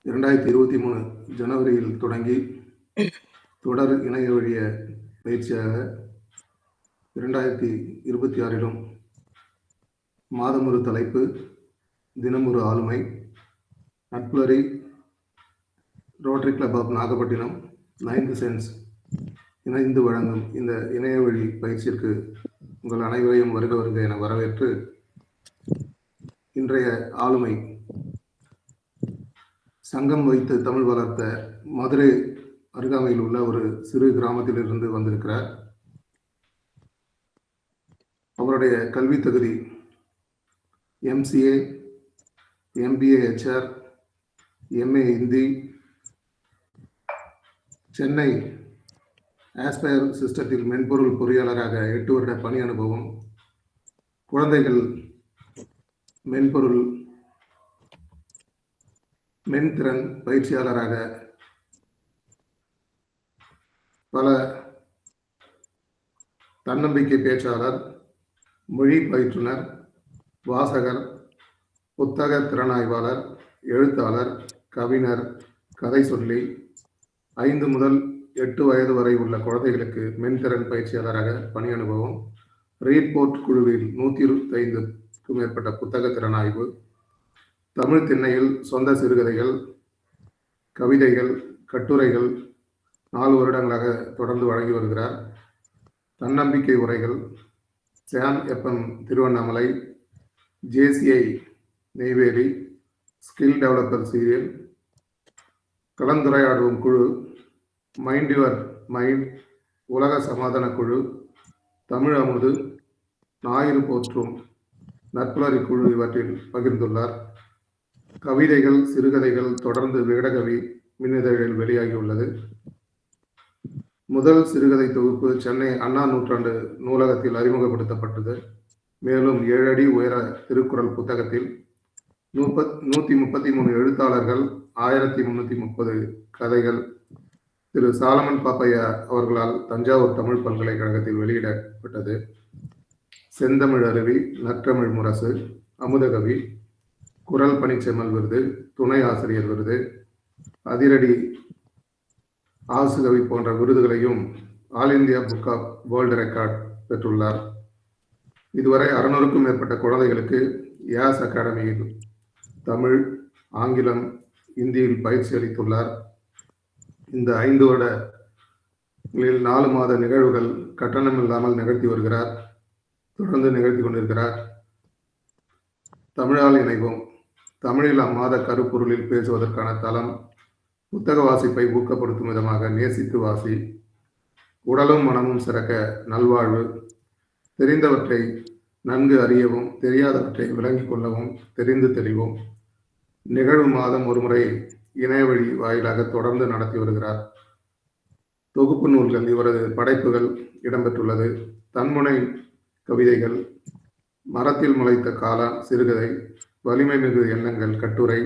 2023 ஜனவரியில் தொடங்கி தொடர் இணைய வழிய பயிற்சியாக 2026 மாதமொரு தலைப்பு, தினமொரு ஆளுமை, நட்புலரி Rotary club of Nagapattinam 9th sense இணைந்து வழங்கும் இந்த இணைய வழி பயிற்சிக்கு உங்கள் அனைவரையும் வருக வருக என வரவேற்று, இன்றைய ஆளுமை சங்கம் வைத்து தமிழ் வளர்த்த மதுரை அருகாமையில் உள்ள ஒரு சிறு கிராமத்திலிருந்து வந்திருக்கிறார். அவருடைய கல்வி தகுதி MCA, MBA HR, MA Hindi, Chennai Aspire சிஸ்டத்தில் மென்பொருள் பொறியாளராக 8 வருட பணி அனுபவம், குழந்தைகள் மென்பொருள் மென்திறன் பயிற்சியாளராக பல தன்னம்பிக்கை பேச்சாளர், மொழி பயிற்றுனர், வாசகர், புத்தக திறனாய்வாளர், எழுத்தாளர், கவிஞர், கதை சொல்லி 5 முதல் 8 வயது வரை உள்ள குழந்தைகளுக்கு மென்திறன் பயிற்சியாளராக பணி அனுபவம், ரீட்போர்ட் குழுவில் 125க்கும் மேற்பட்ட புத்தக திறனாய்வு, தமிழ் திண்ணையில் சொந்த சிறுகதைகள், கவிதைகள், கட்டுரைகள் 4 வருடங்களாக தொடர்ந்து வழங்கி வருகிறார். தன்னம்பிக்கை உரைகள் சாம் FM Tiruvannamalai, JCI Neyveli, skill developer serial, கலந்துரையாடும் குழு, மைண்ட் யுவர் மைண்ட், உலக சமாதான குழு, தமிழ் அமுது, ஞாயிறு போற்றும் நட்புலரி குழு இவற்றில் பகிர்ந்துள்ளார். கவிதைகள், சிறுகதைகள் தொடர்ந்து விகடகவி மின்னிதழில் வெளியாகியுள்ளது. முதல் சிறுகதை தொகுப்பு சென்னை அண்ணா நூற்றாண்டு நூலகத்தில் அறிமுகப்படுத்தப்பட்டது. மேலும் 7 அடி உயர திருக்குறள் புத்தகத்தில் 133 எழுத்தாளர்கள், 1330 கதைகள் திரு சாலமன் பாப்பையா அவர்களால் தஞ்சாவூர் தமிழ் பல்கலைக்கழகத்தில் வெளியிடப்பட்டது. செந்தமிழ் அருவி, நற்றமிழ் முரசு, அமுதகவி, குரல் பணிச்செம்மல் விருது, துணை ஆசிரியர் விருது, அதிரடி ஆசுகவி போன்ற விருதுகளையும் all India book of world record பெற்றுள்ளார். இதுவரை 600க்கும் மேற்பட்ட குழந்தைகளுக்கு யாஸ் அகாடமியில் தமிழ், ஆங்கிலம், இந்தியில் பயிற்சி அளித்துள்ளார். இந்த 5 வருடங்களில் 4 மாத நிகழ்வுகள் கட்டணமில்லாமல் நிகழ்த்தி வருகிறார். தொடர்ந்து நிகழ்த்தி கொண்டிருக்கிறார். தமிழால் இணைவோம், தமிழில் அம்மாத கருப்பொருளில் பேசுவதற்கான தளம், புத்தக வாசிப்பை ஊக்கப்படுத்தும் விதமாக நேசித்து வாசி, உடலும் மனமும் சிறக்க நல்வாழ்வு, தெரிந்தவற்றை நன்கு அறியவும், தெரியாதவற்றை விளங்கிக் கொள்ளவும், தெரிந்து தெளிவோம் நிகழ்வு மாதம் ஒருமுறை இணையவழி வாயிலாக தொடர்ந்து நடத்தி வருகிறார். தொகுப்பு நூல்கள் இவரது படைப்புகள் இடம்பெற்றுள்ளது. தன்முனை கவிதைகள், மரத்தில் முளைத்த காளான் சிறுகதை, வலிமை மிகு எண்ணங்கள் கட்டுரை,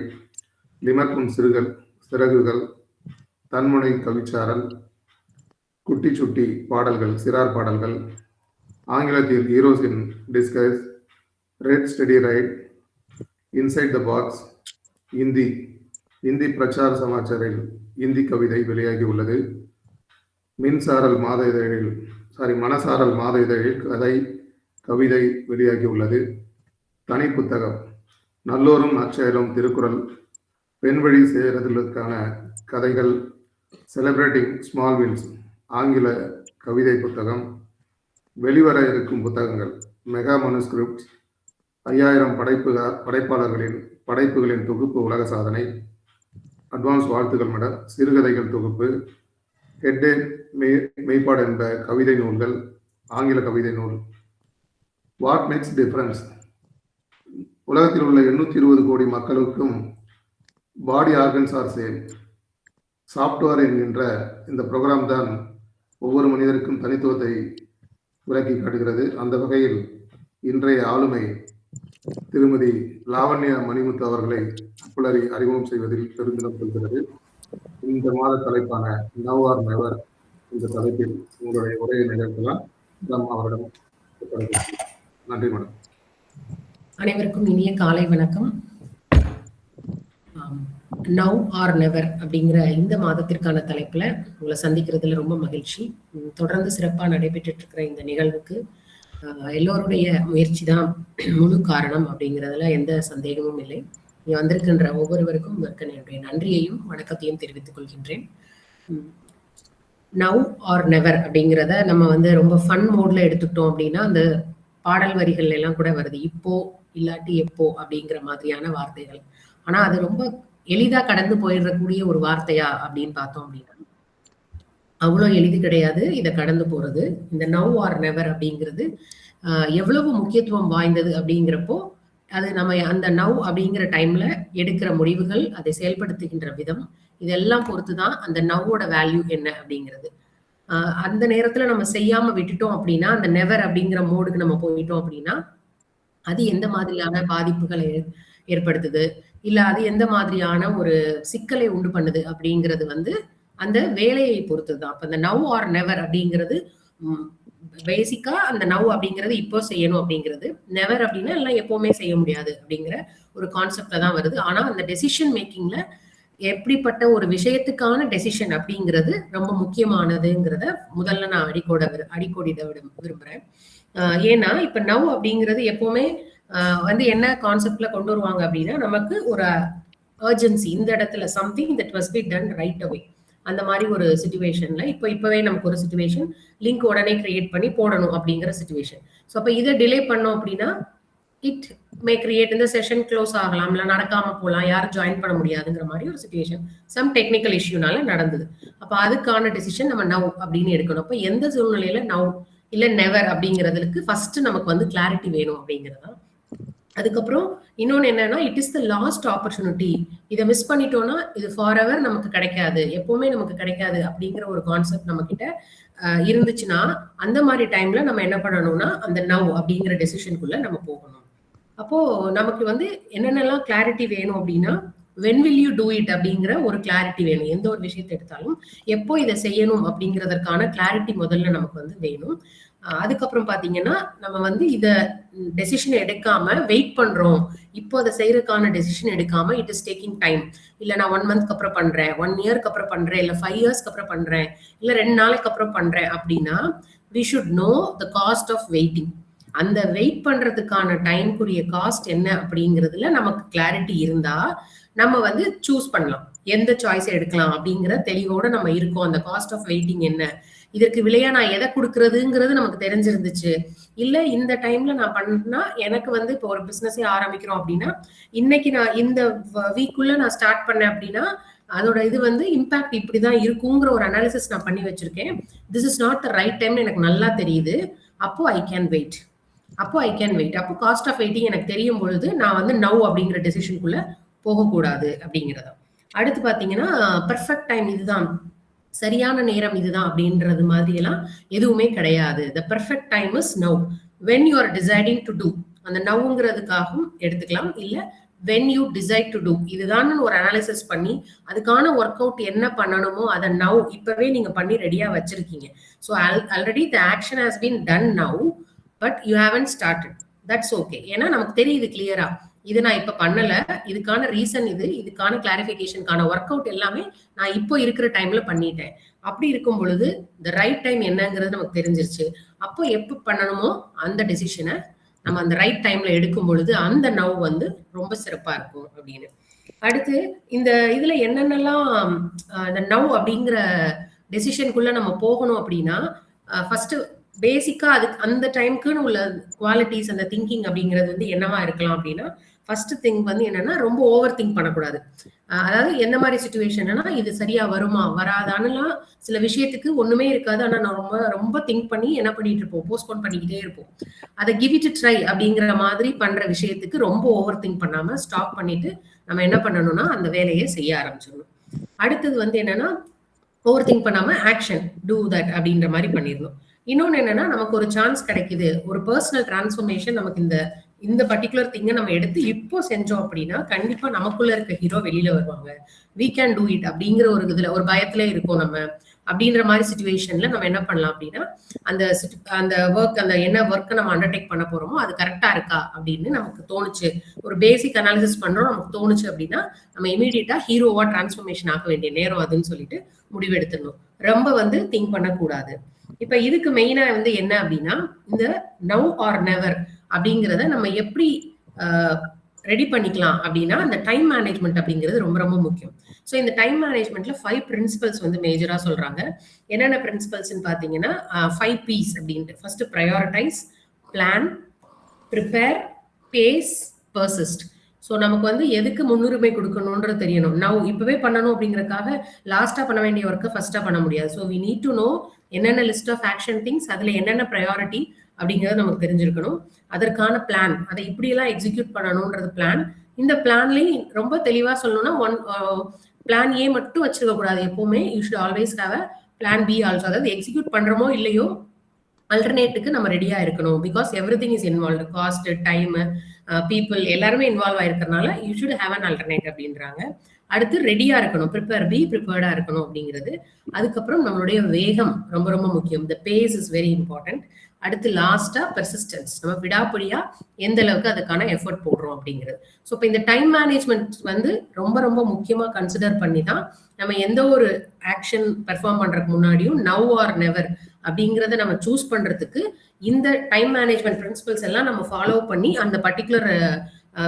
லிமர்க்கும் சிறகுகள், தன்முனை கவிச்சாரல், குட்டி சுட்டி பாடல்கள் சிறார் பாடல்கள், ஆங்கிலத்தில் heroes in disguise, red study right, inside the box, Hindi பிரச்சார சமாச்சாரில் இந்தி கவிதை வெளியாகி உள்ளது. மனசாரல் மாத இதழில் கதை கவிதை வெளியாகி உள்ளது. தனி புத்தகம் நல்லோரும் நற்செயலும் திருக்குறள், பெண் வழி சேருதலுக்கான கதைகள், செலிப்ரேட்டிங் ஸ்மால் வின்ஸ் ஆங்கில கவிதை புத்தகம், வெளிவர இருக்கும் புத்தகங்கள், மெகா மனுஸ்கிரிப்ட், 5000 படைப்பாளர்களின் படைப்புகளின் தொகுப்பு உலக சாதனை, அட்வான்ஸ் வாழ்த்துக்கள் மேடம், சிறுகதைகள் தொகுப்பு, ஹெட்டே மெய்ப்பாடு என்ப கவிதை நூல்கள், ஆங்கில கவிதை நூல், வாட் மேக்ஸ் டிஃபரன்ஸ், உலகத்தில் உள்ள 820 கோடி மக்களுக்கும் பாடி ஆர்கன்ஸ் ஆர் சேம், சாஃப்ட்வேர் என்கின்ற இந்த ப்ரோக்ராம் தான் ஒவ்வொரு மனிதருக்கும் தனித்துவத்தை விளக்கி காட்டுகிறது. அந்த வகையில் இன்றைய ஆளுமை திருமதி லாவண்யா மணிமுத்து அவர்களை நட்புலரி அறிமுகம் செய்வதில் பெருமிதம் கொள்கிறது. இந்த மாத தலைப்பான நவ் ஆர் நெவர் இந்த தலைப்பில் உங்களுடைய உரையை நிகழ்த்தலாம். அவரிடம் நன்றி மேடம். அனைவருக்கும் இனிய காலை வணக்கம். நவ் ஆர் நெவர் அப்படிங்கிற இந்த மாதத்திற்கான தலைப்புல உங்களை சந்திக்கிறதுல ரொம்ப மகிழ்ச்சி. தொடர்ந்து சிறப்பா நடைபெற்று இருக்கிற இந்த நிகழ்வுக்கு எல்லோருடைய முயற்சி தான் முழு காரணம் அப்படிங்கிறதுல எந்த சந்தேகமும் இல்லை. இங்க வந்திருக்கின்ற ஒவ்வொருவருக்கும் என்னுடைய நன்றியையும் வணக்கத்தையும் தெரிவித்துக் கொள்கின்றேன். நவ் ஆர் நெவர் அப்படிங்கிறத நம்ம வந்து ரொம்ப ஃபன் மோட்ல எடுத்துட்டோம் அப்படின்னா அந்த பாடல் வரிகள் எல்லாம் கூட வருது, இப்போ இல்லாட்டி எப்போ அப்படிங்கிற மாதிரியான வார்த்தைகள். ஆனா அது ரொம்ப எளிதா கடந்து போயிடக்கூடிய ஒரு வார்த்தையா அப்படின்னு பார்த்தோம் அப்படின்னா அவ்வளவு எளிது கிடையாது இதை கடந்து போறது. இந்த நவ் ஆர் நெவர் அப்படிங்கிறது எவ்வளவு முக்கியத்துவம் வாய்ந்தது அப்படிங்கிறப்போ அது நம்ம அந்த நவ் அப்படிங்கிற டைம்ல எடுக்கிற முடிவுகள், அதை செயல்படுத்துகின்ற விதம், இதெல்லாம் பொறுத்துதான் அந்த நவ்வோட வேல்யூ என்ன அப்படிங்கிறது. அந்த நேரத்துல நம்ம செய்யாம விட்டுட்டோம் அப்படின்னா அந்த நெவர் அப்படிங்கிற மோடுக்கு நம்ம போயிட்டோம் அப்படின்னா அது எந்த மாதிரியான பாதிப்புகளை ஏற்படுத்துது, இல்ல அது எந்த மாதிரியான ஒரு சிக்கலை உண்டு பண்ணுது அப்படிங்கிறது வந்து அந்த வேலையை பொறுத்துதான். அப்ப இந்த நவ் ஆர் நெவர் அப்படிங்கிறது பேசிக்கா அந்த நவ் அப்படிங்கிறது இப்போ செய்யணும் அப்படிங்கிறது, நெவர் அப்படின்னா எல்லாம் எப்பவுமே செய்ய முடியாது அப்படிங்கிற ஒரு கான்செப்ட்ல தான் வருது. ஆனா அந்த டெசிஷன் மேக்கிங்ல எப்படிப்பட்ட ஒரு விஷயத்துக்கான டெசிஷன் அப்படிங்கிறது ரொம்ப முக்கியமானதுங்கிறத முதல்ல நான் அடிக்கோடிட விரும்புறேன். ஏன்னா இப்ப நவ் அப்படிங்கிறது எப்பவுமே வந்து என்ன கான்செப்ட்ல கொண்டு வருவாங்க அப்படின்னா நமக்கு ஒரு அர்ஜென்சி, இந்த இடத்துல something that must be done right away, அந்த மாதிரி ஒரு சிச்சுவேஷன்ல இப்பவே நமக்கு ஒரு சிச்சுவேஷன் லிங்க் உடனே கிரியேட் பண்ணி போடணும் அப்படிங்கிற சிச்சுவேஷன். ஸோ அப்ப இதை டிலே பண்ணோம் அப்படின்னா இட் மே கிரியேட், இந்த செஷன் க்ளோஸ் ஆகலாம், இல்லை நடக்காம போகலாம், யாரும் ஜாயின் பண்ண முடியாதுங்கிற மாதிரி ஒரு சிச்சுவேஷன் சம் டெக்னிக்கல் இஷ்யூனால நடந்தது. அப்ப அதுக்கான டெசிஷன் நம்ம நவ் அப்படின்னு எடுக்கணும். அப்ப எந்த சூழ்நிலையில நவ் இல்ல நெவர் அப்படிங்கிறதுக்கு ஃபர்ஸ்ட் நமக்கு வந்து கிளாரிட்டி வேணும் அப்படிங்கிறதா. அதுக்கப்புறம் இன்னொன்னு என்னன்னா it is the last opportunity, இதை மிஸ் பண்ணிட்டோம்னா இது ஃபார் எவர் நமக்கு கிடைக்காது, எப்பவுமே நமக்கு கிடைக்காது அப்படிங்கிற ஒரு கான்செப்ட் நம்ம கிட்ட இருந்துச்சுன்னா அந்த மாதிரி டைம்ல நம்ம என்ன பண்ணணும்னா அந்த நவ் அப்படிங்கிற டெசிஷனுக்குள்ள நம்ம போகணும். அப்போ நமக்கு வந்து என்னென்னலாம் கிளாரிட்டி வேணும் அப்படின்னா when will you do it அப்படிங்கிற ஒரு கிளாரிட்டி வேணும். எந்த ஒரு விஷயத்தை எடுத்தாலும் எப்போ இதை செய்யணும் அப்படிங்கிறதற்கான கிளாரிட்டி முதல்ல நமக்கு வந்து வேணும். அதுக்கப்புறம் பாத்தீங்கன்னா நம்ம வந்து இத டெசிஷன் எடுக்காம வெயிட் பண்றோம், இப்போ அதை செய்யறதுக்கான டெசிஷன் எடுக்காம இட் இஸ் டேக்கிங் டைம், இல்ல நான் 1 மந்த்க்கு அப்புறம் பண்றேன், 1 இயர்க்கு அப்புறம் பண்றேன், இல்ல 5 இயர்ஸ்க்கு அப்புறம் பண்றேன், இல்ல 2 நாளைக்கு அப்புறம் பண்றேன் அப்படின்னா we should know the cost of waiting. அந்த வெயிட் பண்றதுக்கான டைம்க்குரிய காஸ்ட் என்ன அப்படிங்கிறதுல நமக்கு கிளாரிட்டி இருந்தா நம்ம வந்து சூஸ் பண்ணலாம், எந்த சாய்ஸ் எடுக்கலாம் அப்படிங்கிற தெளிவோட நம்ம இருக்கோம். அந்த காஸ்ட் ஆஃப் வெயிட்டிங் என்ன, இதற்கு விலையா நான் எதை கொடுக்கறதுங்கிறது நமக்கு தெரிஞ்சிருந்துச்சு. இல்ல இந்த டைம்ல நான் பண்ணா எனக்கு வந்து இப்போ ஒரு பிசினஸே ஆரம்பிக்கிறோம் அப்படின்னா இன்னைக்கு நான் இந்த வீக்குள்ள நான் ஸ்டார்ட் பண்ணேன் அப்படின்னா அதோட இது வந்து இம்பாக்ட் இப்படிதான் இருக்குங்கிற ஒரு அனாலிசிஸ் நான் பண்ணி வச்சிருக்கேன். This is not the right டைம்னு எனக்கு நல்லா தெரியுது. அப்போ ஐ கேன் வெயிட். அப்போ காஸ்ட் ஆஃப் வெயிட்டிங் எனக்கு தெரியும் பொழுது நான் வந்து நவ் அப்படிங்கிற டெசிஷனுக்குள்ள போகக்கூடாது அப்படிங்கிறதா. அடுத்து பாத்தீங்கன்னா பெர்ஃபெக்ட் டைம் இதுதான், சரியான நேரம் இதுதான் அப்படின்றது மாதிரி எல்லாம் எதுவுமே கிடையாது. the perfect time is now when you are deciding to do. அந்த நவ்ங்கிறதுக்காகவும் எடுத்துக்கலாம், இல்ல when you decide to do, இதுதான் ஒரு அனாலிசிஸ் பண்ணி அதுக்கான ஒர்க் அவுட் என்ன பண்ணணுமோ அதை நவ் இப்பவே நீங்க பண்ணி ரெடியா வச்சிருக்கீங்க. So already the action has been done now but you haven't started, that's okay. ஏன்னா நமக்கு தெரியுது கிளியரா இது நான் இப்ப பண்ணல, இதுக்கான ரீசன் இதுக்கான கிளாரிபிகேஷனுக்கான ஒர்க் அவுட் எல்லாமே நான் இப்போ இருக்கிற டைம்ல பண்ணிட்டேன். அப்படி இருக்கும் பொழுது இந்த ரைட் டைம் என்னங்கிறது நமக்கு தெரிஞ்சிருச்சு. அப்போ எப்ப பண்ணணுமோ அந்த டெசிஷனை நம்ம அந்த ரைட் டைம்ல எடுக்கும் பொழுது அந்த நவ் வந்து ரொம்ப சிறப்பா இருக்கும் அப்படின்னு. அடுத்து இந்த இதுல என்னென்னலாம் இந்த நவ் அப்படிங்கிற டெசிஷனுக்குள்ள நம்ம போகணும் அப்படின்னா ஃபர்ஸ்ட் பேசிக்கா அதுக்கு அந்த டைமுக்குன்னு உள்ள குவாலிட்டிஸ், அந்த திங்கிங் அப்படிங்கிறது வந்து என்னவா இருக்கலாம் அப்படின்னா ஃபர்ஸ்ட் திங் வந்து என்னன்னா ரொம்ப ஓவர் திங்க் பண்ணக்கூடாது. அதாவது எந்த மாதிரி சிச்சுவேஷன்னா இது சரியா வருமா வராதான்னுலாம் சில விஷயத்துக்கு ஒண்ணுமே இருக்காது, ஆனா நான் ரொம்ப ரொம்ப திங்க் பண்ணி என்ன பண்ணிட்டு இருப்போம், போஸ்ட்போன் பண்ணிக்கிட்டே இருப்போம். அதை கிவ் இட் ட்ரை அப்படிங்கிற மாதிரி பண்ற விஷயத்துக்கு ரொம்ப ஓவர் திங்க் பண்ணாம ஸ்டாப் பண்ணிட்டு நம்ம என்ன பண்ணணும்னா அந்த வேலையை செய்ய ஆரம்பிச்சிடணும். அடுத்தது வந்து என்னன்னா ஓவர் திங்க் பண்ணாம ஆக்ஷன், டூ தட் அப்படின்ற மாதிரி பண்ணிடணும். இன்னொன்னு என்னன்னா நமக்கு ஒரு சான்ஸ் கிடைக்குது, ஒரு பர்சனல் டிரான்ஸ்ஃபர்மேஷன் நமக்கு இந்த பர்டிகுலர் திங்கை நம்ம எடுத்து இப்போ செஞ்சோம் அப்படின்னா கண்டிப்பா நமக்குள்ள இருக்க ஹீரோ வெளியில வருவாங்க. we can do it அப்படிங்கிற ஒரு இதுல ஒரு பயத்துல இருக்கோம் நம்ம. அப்படின்ற மாதிரி சுச்சுவேஷன்ல நம்ம என்ன பண்ணலாம் அப்படின்னா அந்த ஒர்க் அந்த என்ன ஒர்க்கை நம்ம அண்டர்டேக் பண்ண போறோமோ அது கரெக்டா இருக்கா அப்படின்னு நமக்கு தோணுச்சு, ஒரு பேசிக் அனாலிசிஸ் பண்றோம் நமக்கு தோணுச்சு அப்படின்னா நம்ம இமீடியட்டா ஹீரோவா டிரான்ஸ்ஃபர்மேஷன் ஆக வேண்டிய நேரம் அதுன்னு சொல்லிட்டு முடிவெடுத்துடணும். ரொம்ப வந்து திங்க் பண்ணக்கூடாது. இப்ப இதுக்கு மெயினா வந்து என்ன அப்படின்னா இந்த நவ் ஆர் நெவர் அப்படிங்கிறத நம்ம எப்படி ரெடி பண்ணிக்கலாம் அப்படின்னா அந்த டைம் மேனேஜ்மெண்ட் அப்படிங்கிறது ரொம்ப ரொம்ப முக்கியம். ஸோ இந்த டைம் மேனேஜ்மெண்ட்ல 5 பிரின்சிபல்ஸ் வந்து மேஜரா சொல்றாங்க. என்னென்ன பிரின்சிபல்ஸ்ன்னு பாத்தீங்கன்னா 5 P's அப்படின்ட்டு. First prioritize, plan, prepare, pace, persist. So நமக்கு வந்து எதுக்கு முன்னுரிமை கொடுக்கணும்ன்றது தெரியணும். நவ் இப்பவே பண்ணணும் அப்படிங்கறதுக்காக லாஸ்டா பண்ண வேண்டிய ஒர்க்கை ஃபர்ஸ்டா பண்ண முடியாது. So we need to know என்னென்ன லிஸ்ட் ஆஃப் ஆக்ஷன் திங்ஸ், அதுல என்னென்ன ப்ரையாரிட்டி அப்படிங்கறது நமக்கு தெரிஞ்சிருக்கணும். அதற்கான பிளான், அதை இப்படியெல்லாம் எக்ஸிக்யூட் பண்ணணும்ன்றது பிளான். இந்த பிளான்லயும் ரொம்ப தெளிவா சொல்லணும்னா பிளான் ஏ மட்டும் வச்சிருக்க கூடாது. எப்பவுமே you should always have a plan B also. அதாவது எக்ஸிக்யூட் பண்றோமோ இல்லையோ அல்டர்னேட்டுக்கு நம்ம ரெடியா இருக்கணும். Because everything is involve, cost, time, people எல்லாருமே இன்வால்வ் ஆயிருக்கிறதுனால you should have an alternate அப்படின்றாங்க. அடுத்து ரெடியா இருக்கணும், ப்ரிப்பேர், பி ப்ரிப்பேர்டா இருக்கணும் அப்படிங்கிறது. அதுக்கப்புறம் நம்மளுடைய வேகம் ரொம்ப ரொம்ப முக்கியம். The pace is very important. அடுத்து லாஸ்டா பெர்சிஸ்டன்ஸ், நம்ம விடாப்பிடியா எந்த அளவுக்கு அதுக்கான எஃபர்ட் போடுறோம் அப்படிங்கிறது. ஸோ இப்போ இந்த டைம் மேனேஜ்மெண்ட் வந்து ரொம்ப ரொம்ப முக்கியமா கன்சிடர் பண்ணி தான் நம்ம எந்த ஒரு ஆக்ஷன் பெர்ஃபார்ம் பண்றதுக்கு முன்னாடியும் நவ் ஆர் நெவர் அப்படிங்கிறத நம்ம சூஸ் பண்றதுக்கு இந்த டைம் மேனேஜ்மெண்ட் பிரின்சிபல்ஸ் எல்லாம் நம்ம ஃபாலோ பண்ணி அந்த பர்டிகுலர்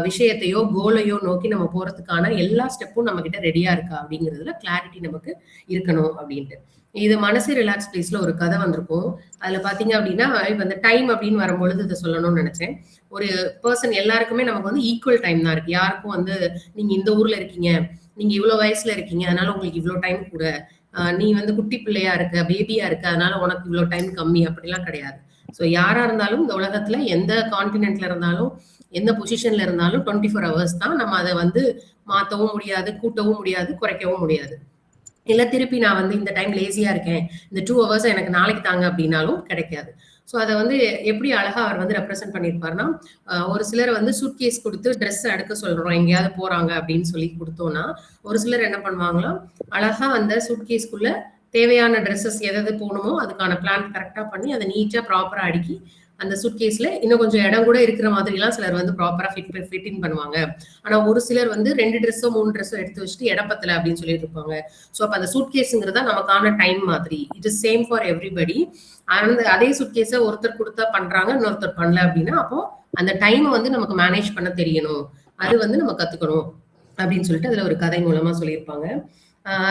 விஷயத்தையோ கோலையோ நோக்கி நம்ம போறதுக்கான எல்லா ஸ்டெப்பும் நம்ம கிட்ட ரெடியா இருக்கா அப்படிங்கிறதுல கிளாரிட்டி நமக்கு இருக்கணும் அப்படின்ட்டு. இது மனசு ரிலாக்ஸ் பிளேஸ்ல ஒரு கதை வந்திருக்கும். அதுல பாத்தீங்க அப்படின்னா இப்ப இந்த டைம் அப்படின்னு வரும்பொழுது இதை சொல்லணும்னு நினைச்சேன். ஒரு பர்சன் எல்லாருக்குமே நமக்கு வந்து ஈக்குவல் டைம் தான் இருக்கு. யாருக்கும் வந்து நீங்க இந்த ஊர்ல இருக்கீங்க, நீங்க இவ்வளவு வயசுல இருக்கீங்க, அதனால உங்களுக்கு இவ்வளவு டைம் கூட, நீ வந்து குட்டி பிள்ளையா இருக்க, பேபியா இருக்க, அதனால உனக்கு இவ்வளவு டைம் கம்மி அப்படிலாம் கிடையாது. ஸோ யாரா இருந்தாலும் இந்த உலகத்துல எந்த கான்டினென்ட்ல இருந்தாலும் எந்த பொசிஷன்ல இருந்தாலும் 24 hours தான். நம்ம அதை வந்து மாத்தவும் முடியாது, கூட்டவும் முடியாது, குறைக்கவும் முடியாது. இல்ல திருப்பி நான் வந்து இந்த டைம் லேசியா இருக்கேன், இந்த 2 hours எனக்கு நாளைக்கு தாங்க அப்படின்னாலும் கிடைக்காது. ஸோ அதை வந்து எப்படி அழகா அவர் வந்து ரெப்ரசென்ட் பண்ணியிருப்பாருன்னா, ஒரு சிலர் வந்து சூட்கேஸ் கொடுத்து ட்ரெஸ் அடுக்க சொல்றோம், எங்கேயாவது போறாங்க அப்படின்னு சொல்லி கொடுத்தோம்னா, ஒரு சிலர் என்ன பண்ணுவாங்களா, அழகா அந்த சூட்கேஸ்க்குள்ள தேவையான ட்ரெஸ்ஸஸ் எது போகணுமோ அதுக்கான பிளான் கரெக்டா பண்ணி அதை நீட்டா ப்ராப்பரா அடுக்கி அந்த சூட்கேஸ்ல இன்னும் கொஞ்சம் இடம் கூட இருக்கிற மாதிரி எல்லாம் சிலர் வந்து ப்ராப்பரா ஃபிட்டிங் பண்ணுவாங்க. ஆனா ஒரு சிலர் வந்து 2 ட்ரெஸ்ஸோ 3 ட்ரெஸ்ஸோ எடுத்து வச்சுட்டு இடப்பத்தல அப்படின்னு சொல்லிட்டு இருப்பாங்க. ஸோ அப்ப அந்த சூட்கேஸ்ங்கிறதா நமக்கான டைம் மாதிரி. It is same for everybody. அந்த அதே சூட்கேஸை ஒருத்தர் கொடுத்தா பண்றாங்க, இன்னொருத்தர் பண்ணல அப்படின்னா அப்போ அந்த டைமை வந்து நமக்கு மேனேஜ் பண்ண தெரியணும், அது வந்து நம்ம கத்துக்கணும் அப்படின்னு சொல்லிட்டு அதுல ஒரு கதை மூலமா சொல்லியிருப்பாங்க.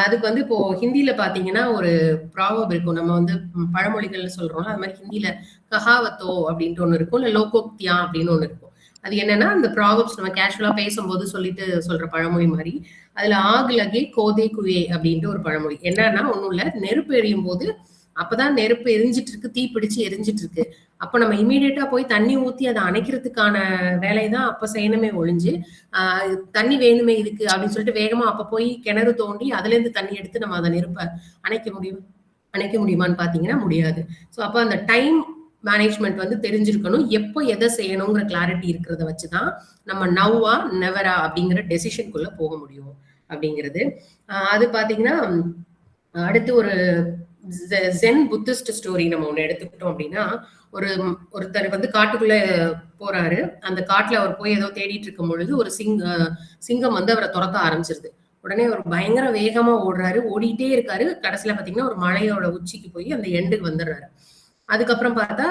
அதுக்கு வந்து இப்போ ஹிந்தியில பாத்தீங்கன்னா ஒரு ப்ராவர்ப் இருக்கும். நம்ம வந்து பழமொழிகள்னு சொல்றோம்ல, அது மாதிரி ஹிந்தியில கஹாவத்தோ அப்படின்ட்டு ஒண்ணு இருக்கும், இல்ல லோகோக்தியா அப்படின்னு ஒண்ணு இருக்கும். அது என்னன்னா அந்த ப்ராவர்ப்ஸ் நம்ம கேஷுவலா பேசும்போது சொல்லிட்டு சொல்ற பழமொழி மாதிரி. அதுல ஆக் லகே கோதே குவே அப்படின்ட்டு ஒரு பழமொழி. என்னன்னா ஒண்ணும் இல்ல, நெருப்பு எரியும் போது அப்பதான் நெருப்பு எரிஞ்சிட்டு இருக்கு, தீ பிடிச்சு எரிஞ்சிட்டு இருக்கு. அப்ப நம்ம இமீடியட்டா போய் தண்ணி ஊத்தி அதை அணைக்கிறதுக்கான வேலைதான் அப்ப செய்யணுமே ஒழிஞ்சு, தண்ணி வேணுமே இதுக்கு அப்படின்னு சொல்லிட்டு வேகமா அப்ப போய் கிணறு தோண்டி அதுல இருந்து தண்ணி எடுத்து நம்ம அதை நெருப்ப அணைக்க முடியுமான்னு பாத்தீங்கன்னா முடியாது. ஸோ அப்ப அந்த டைம் மேனேஜ்மெண்ட் வந்து தெரிஞ்சிருக்கணும். எப்போ எதை செய்யணுங்கிற கிளாரிட்டி இருக்கிறத வச்சுதான் நம்ம நவ்வா நெவரா அப்படிங்கிற டெசிஷனுக்குள்ள போக முடியும் அப்படிங்கிறது. அது பாத்தீங்கன்னா அடுத்து ஒரு ஜென் புத்திஸ்ட் ஸ்டோரி நம்ம ஒண்ணு எடுத்துக்கிட்டோம் அப்படின்னா, ஒருத்தர் வந்து காட்டுக்குள்ள போறாரு. அந்த காட்டுல அவர் போய் ஏதோ தேடிட்டு இருக்கும் பொழுது ஒரு சிங்கம் வந்து அவரை துரத்த ஆரம்பிச்சிருது. உடனே அவர் பயங்கர வேகமா ஓடுறாரு, ஓடிட்டே இருக்காரு. கடைசியில பாத்தீங்கன்னா ஒரு மலையோட உச்சிக்கு போய் அந்த எண்டுக்கு வந்துடுறாரு. அதுக்கப்புறம் பார்த்தா